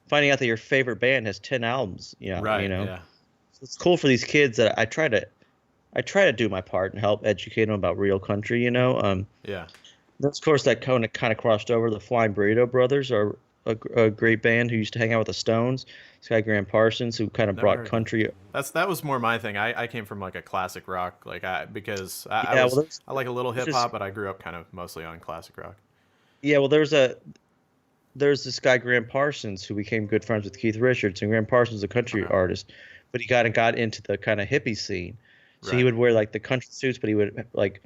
finding out that your favorite band has 10 albums. Right. Yeah. So it's cool for these kids that I try to do my part and help educate them about real country. Yeah. Of course, that kind of crossed over. The Flying Burrito Brothers are a great band who used to hang out with the Stones. This guy Graham Parsons, who kind of Never brought heard of country. That was more my thing. I came from like a classic rock, because Yeah, I well, I like a little hip just- hop, but I grew up kind of mostly on classic rock. Yeah, well, there's this guy Graham Parsons who became good friends with Keith Richards, and Graham Parsons is a country artist, but he got into the kind of hippie scene. So he Right. would wear like the country suits, but he would like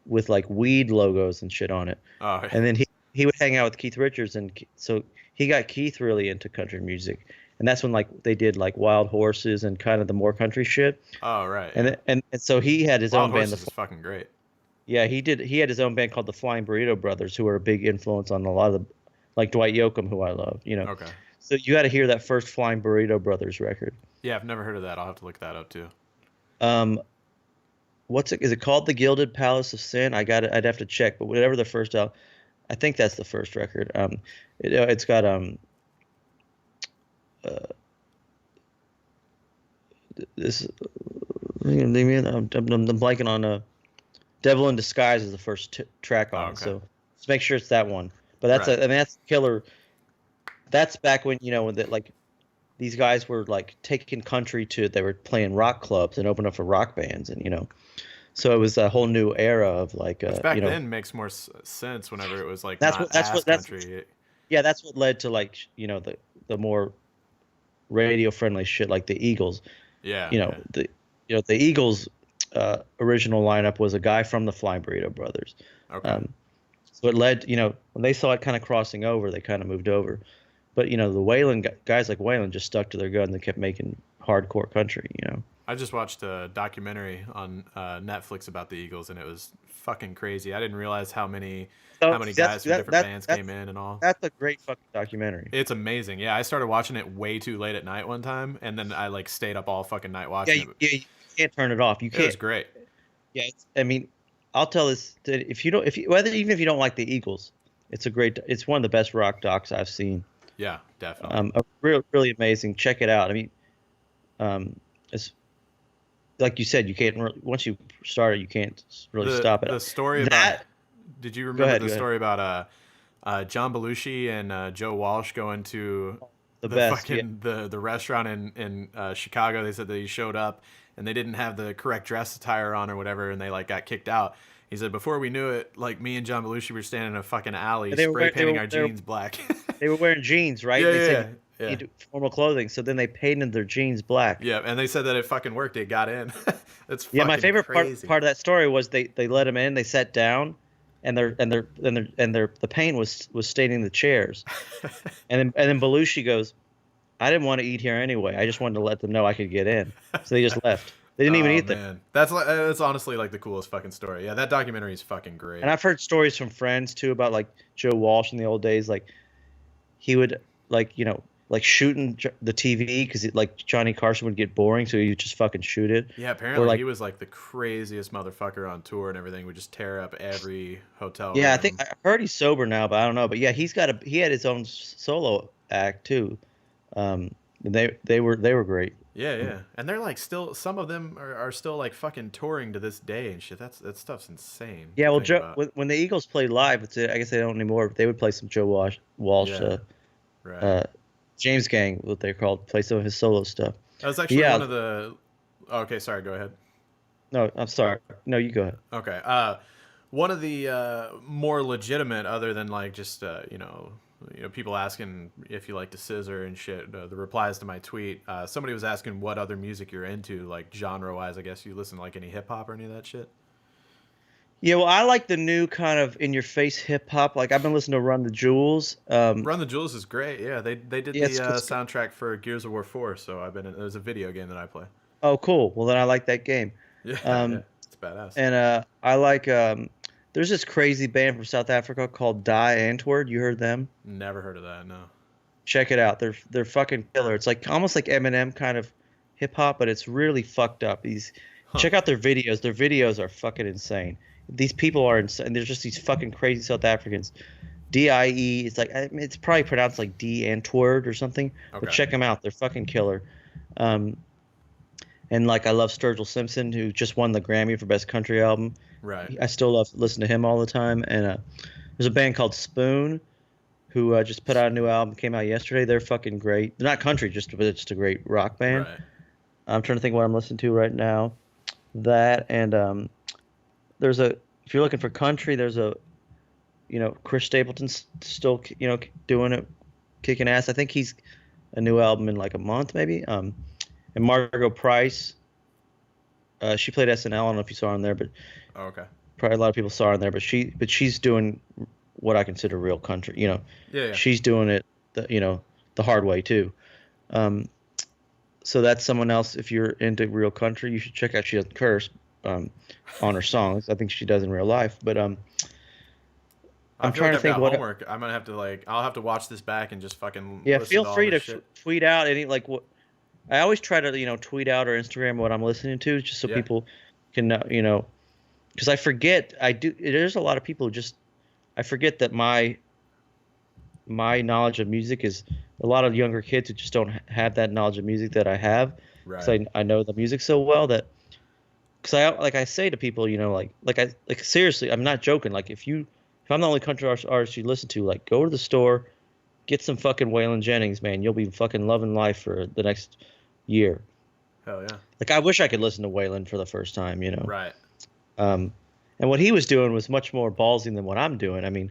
with like weed logos and shit on it. Oh, And then he would hang out with Keith Richards, and so he got Keith really into country music, and that's when like they did like Wild Horses and kind of the more country shit. oh, right. And so he had his Wild own band. Horses is fucking great. Yeah, he did. He had his own band called the Flying Burrito Brothers, who are a big influence on a lot of the, like Dwight Yoakam, who I love. Okay. So you got to hear that first Flying Burrito Brothers record. Yeah, I've never heard of that. I'll have to look that up too. Is it called The Gilded Palace of Sin? I'd have to check, but whatever the first album, I think that's the first record. It's got this. I'm blanking on Devil in Disguise is the first track on it, okay. so let's make sure it's that one. But that's Right. that's killer. That's back when when like these guys were like taking country they were playing rock clubs and opening up for rock bands, and so it was a whole new era of like Which back then makes more sense whenever it was like That's not what- that's ass what- that's- country. yeah, that's what led to like the more radio friendly shit like the Eagles. Yeah. The Eagles original lineup was a guy from the Flying Burrito Brothers. Okay. So it led, when they saw it kind of crossing over, they kind of moved over. But the Waylon guys like Waylon just stuck to their guns and kept making hardcore country. I just watched a documentary on Netflix about the Eagles, and it was fucking crazy. I didn't realize how many guys from different bands came in and all. That's a great fucking documentary. It's amazing. Yeah, I started watching it way too late at night one time, and then I like stayed up all fucking night watching it. You can't turn it off. You It was can't. great. Yeah, I mean, I'll tell this that even if you don't like the Eagles, it's one of the best rock docs I've seen. Yeah, definitely. Really amazing. Check it out. I mean, it's like you said, you can't once you start it, you can't really stop it. The story about did you remember the story about John Belushi and Joe Walsh going to the best fucking the restaurant in Chicago? They said that he showed up and they didn't have the correct dress attire on or whatever, and they like got kicked out. He said, before we knew it, like me and John Belushi were standing in a fucking alley, spray painting our jeans black. They were wearing jeans, right? Yeah, They said yeah. you need formal clothing, so then they painted their jeans black. Yeah, and they said that it fucking worked. It got in. It's fucking My favorite crazy. part of that story was they let them in. They sat down, and the paint was staining the chairs. and then Belushi goes, "I didn't want to eat here anyway. I just wanted to let them know I could get in." So they just left. They didn't even eat them. Man. That's honestly like the coolest fucking story. Yeah, that documentary is fucking great. And I've heard stories from friends too about like Joe Walsh in the old days. Like he would like like shooting the TV because like Johnny Carson would get boring, so he would just fucking shoot it. Yeah, Or apparently like, he was like the craziest motherfucker on tour and everything. Would just tear up every hotel yeah, I think room. I heard he's sober now, but I don't know. But yeah, he had his own solo act too. And they were great. Yeah, yeah, and they're like still some of them are still like fucking touring to this day and shit. That stuff's insane Yeah, to well, think about. when the Eagles played live, I guess they don't anymore. But they would play some Joe Walsh, Yeah, right. uh, James Gang, what they're called, play some of his solo stuff. That was But actually yeah, one of the. Okay, sorry. Go ahead. no, I'm sorry. No, you go ahead. Okay. One of the more legitimate, other than like just people asking if you like to scissor and shit. The replies to my tweet. Somebody was asking what other music you're into, like genre wise. I guess you listen to like any hip hop or any of that shit. Yeah, well, I like the new kind of in your face hip hop. Like I've been listening to Run the Jewels. Run the Jewels is great. Yeah, they did Yeah, the soundtrack for Gears of War 4. So there's a video game that I play. oh, cool. Well, then I like that game. Yeah, yeah, Um, it's badass. and I like there's this crazy band from South Africa called Die Antwoord. You heard them? Never heard of that. No. Check it out. They're fucking killer. It's like almost like Eminem kind of hip hop, but it's really fucked up. Check out their videos. Their videos are fucking insane. These people are insane. There's just these fucking crazy South Africans. DIE. It's like it's probably pronounced like D Antwoord or something. Okay. But check them out. They're fucking killer. And like I love Sturgill Simpson, who just won the Grammy for Best Country Album. Right. I still love listen to him all the time. And there's a band called Spoon, who just put out a new album. Came out yesterday. They're fucking great. They're not country, but it's just a great rock band. Right. I'm trying to think what I'm listening to right now. That and there's a if you're looking for country, there's a Chris Stapleton's still doing it, kicking ass. I think he's a new album in like a month maybe. And Margot Price, she played SNL. I don't know if you saw her on there, but Oh, okay. probably a lot of people saw her on there. But she's doing what I consider real country. Yeah, yeah. She's doing it the hard way too. So that's someone else. If you're into real country, you should check out. She doesn't curse on her songs. I think she does in real life. But I'm trying to think got what. homework. I'm gonna have to I'll have to watch this back and just fucking. Yeah, listen feel to all free this to shit. tweet out any like what. I always try to tweet out or Instagram what I'm listening to, just so Yeah. people can because I forget. There's a lot of people who just I forget that my knowledge of music is a lot of younger kids who just don't have that knowledge of music that I have. Right. Because I know the music so well that because I say to people like seriously, I'm not joking. Like if I'm the only country artist you listen to, like go to the store, get some fucking Waylon Jennings, man. You'll be fucking loving life for the next year. Hell yeah. Like I wish I could listen to Waylon for the first time. Right. And what he was doing was much more ballsy than what I'm doing. I mean,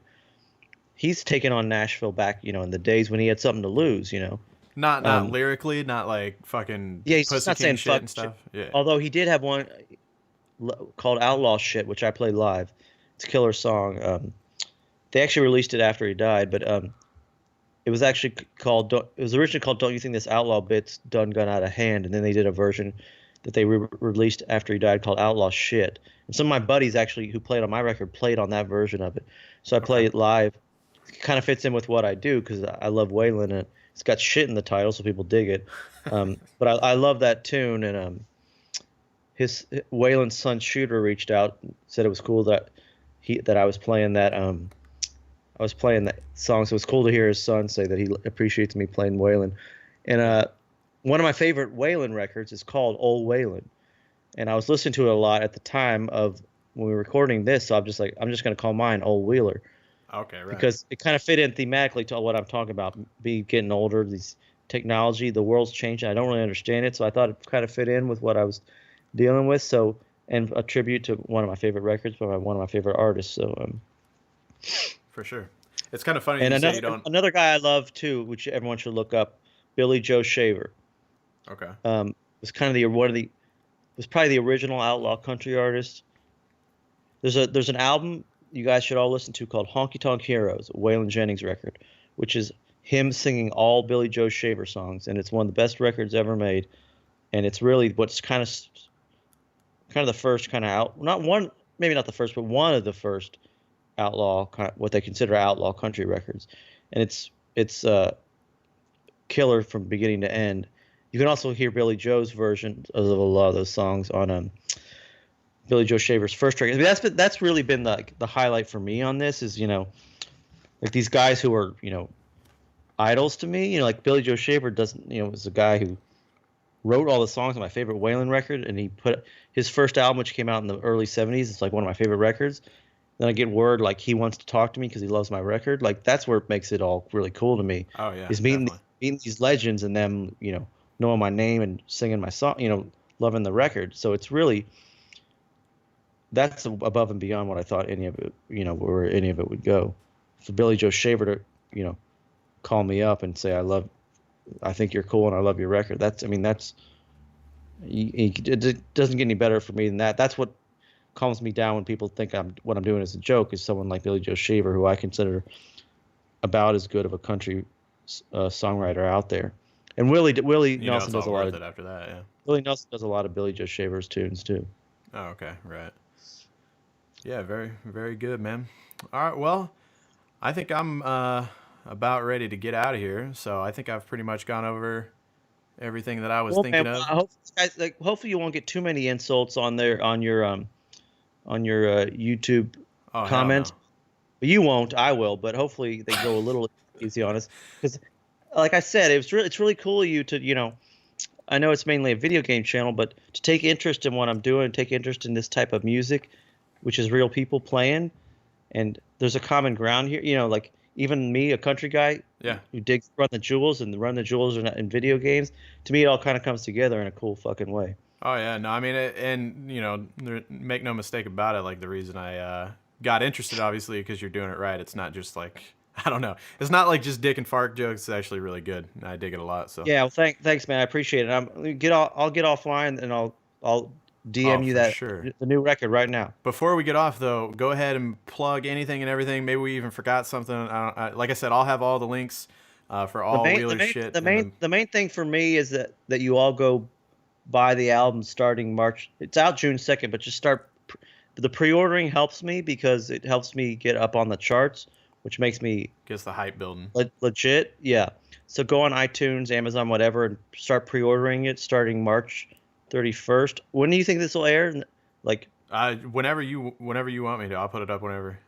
he's taken on Nashville back, in the days when he had something to lose. Not lyrically, not like fucking Yeah, he's Pussy not King saying shit fuck and stuff. Yeah. Although he did have one called Outlaw Shit, which I played live. It's a killer song. They actually released it after he died, but it was actually called. It was originally called "Don't You Think This Outlaw Bit's Done Gone Out of Hand," and then they did a version that they released after he died called "Outlaw Shit." And some of my buddies actually who played on my record played on that version of it. So I play it live. It kind of fits in with what I do because I love Waylon and it's got shit in the title, so people dig it. But I love that tune, and Waylon's son Shooter reached out, said it was cool that I was playing that. I was playing that song, so it was cool to hear his son say that he appreciates me playing Waylon. And one of my favorite Waylon records is called Old Waylon. And I was listening to it a lot at the time of when we were recording this, so I'm just going to call mine Old Wheeler. Okay, right. Because it kind of fit in thematically to what I'm talking about, getting older, these technology, the world's changing. I don't really understand it, so I thought it kind of fit in with what I was dealing with. So, and a tribute to one of my favorite records by one of my favorite artists. So, for sure. It's kind of funny and you say you don't. another guy I love too, which everyone should look up, Billy Joe Shaver. Okay. Was kind of was probably the original outlaw country artist. There's an album you guys should all listen to called Honky Tonk Heroes, a Waylon Jennings record, which is him singing all Billy Joe Shaver songs, and it's one of the best records ever made. And it's really what's kind of the first kind of maybe not the first, but one of the first outlaw, what they consider outlaw country records. And it's killer from beginning to end. You can also hear Billy Joe's version of a lot of those songs on Billy Joe Shaver's first track. I mean, that's really been the highlight for me on this is, like these guys who are, idols to me, like Billy Joe Shaver was a guy who wrote all the songs on my favorite Waylon record, and he put his first album, which came out in the early 70s. It's like one of my favorite records. Then I get word like he wants to talk to me because he loves my record. Like that's where it makes it all really cool to me. Oh yeah, is meeting these legends and them, knowing my name and singing my song, loving the record. So it's really, that's above and beyond what I thought any of it, where any of it would go. For Billy Joe Shaver to, call me up and say I think you're cool and I love your record. It doesn't get any better for me than that. That's what calms me down when people think what I'm doing is a joke, is someone like Billy Joe Shaver, who I consider about as good of a country songwriter out there. And Willie Nelson does a lot of it after that. Yeah, Willie Nelson does a lot of Billy Joe Shaver's tunes too. Oh, okay, right. Yeah, very, very good, man. All right, well, I think I'm about ready to get out of here. So I think I've pretty much gone over everything that I was thinking of. Hopefully you won't get too many insults on your YouTube comments. No. But you won't. I will. But hopefully they go a little easy on us, because, like I said, it's really cool of you to I know it's mainly a video game channel, but to take interest in what I'm doing, take interest in this type of music, which is real people playing, and there's a common ground here. Like even me, a country guy, who digs Run the Jewels in video games. To me, it all kind of comes together in a cool fucking way. Oh yeah, no, I mean, make no mistake about it. Like the reason I got interested, obviously, because you're doing it right. It's not just like, I don't know. It's not like just dick and fart jokes. It's actually really good. I dig it a lot. So yeah, well, thanks, man. I appreciate it. I'll get offline and I'll DM you the new record right now. Before we get off, though, go ahead and plug anything and everything. Maybe we even forgot something. Like I said, I'll have all the links for all Wheeler shit. The main thing for me is that you all go buy the album starting March. It's out June 2nd, but just start. The pre-ordering helps me because it helps me get up on the charts, which makes me gets the hype building. Legit, yeah. So go on iTunes, Amazon, whatever, and start pre-ordering it starting March 31st. When do you think this will air? Like whenever you want me to. I'll put it up whenever.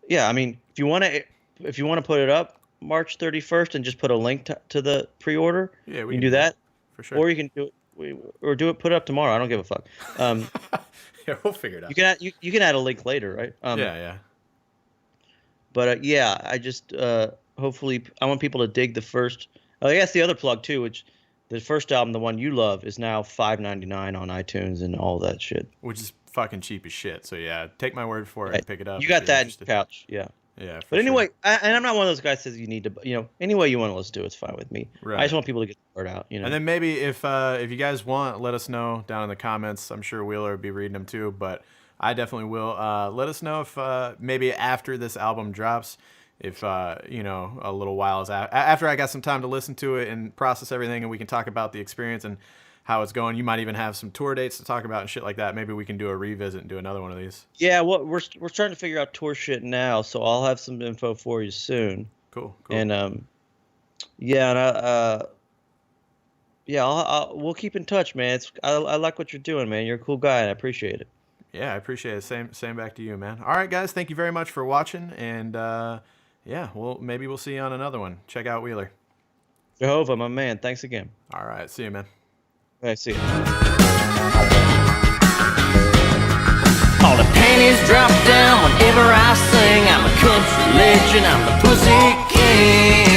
Yeah, I mean, if you want to put it up March 31st and just put a link to the pre-order, yeah, we can do that. For sure. Or you can do it. Put it up tomorrow. I don't give a fuck. Yeah, we'll figure it out. You can add a link later, right? Yeah. But yeah, I just hopefully I want people to dig the first. I guess the other plug too, which the first album, the one you love, is now $5.99 on iTunes and all that shit. Which is fucking cheap as shit. So yeah, take my word for it and pick it up. You got that in the couch, yeah. Yeah, but anyway, and I'm not one of those guys that says you need to, any way you want to listen to it's fine with me. Right. I just want people to get the word out, And then maybe if you guys want, let us know down in the comments. I'm sure Wheeler will be reading them too, but I definitely will. Let us know if maybe after this album drops, if a little while is after I got some time to listen to it and process everything, and we can talk about the experience and how it's going. You might even have some tour dates to talk about and shit like that. Maybe we can do a revisit and do another one of these. Yeah, well, we're starting to figure out tour shit now, so I'll have some info for you soon. Cool. And we'll keep in touch, man. I like what you're doing, man. You're a cool guy, and I appreciate it. Yeah, I appreciate it. Same back to you, man. All right, guys, thank you very much for watching, and maybe we'll see you on another one. Check out Wheeler. Jahova, my man. Thanks again. All right, see you, man. I see you. All the panties drop down whenever I sing. I'm a country legend, I'm the Pussy King.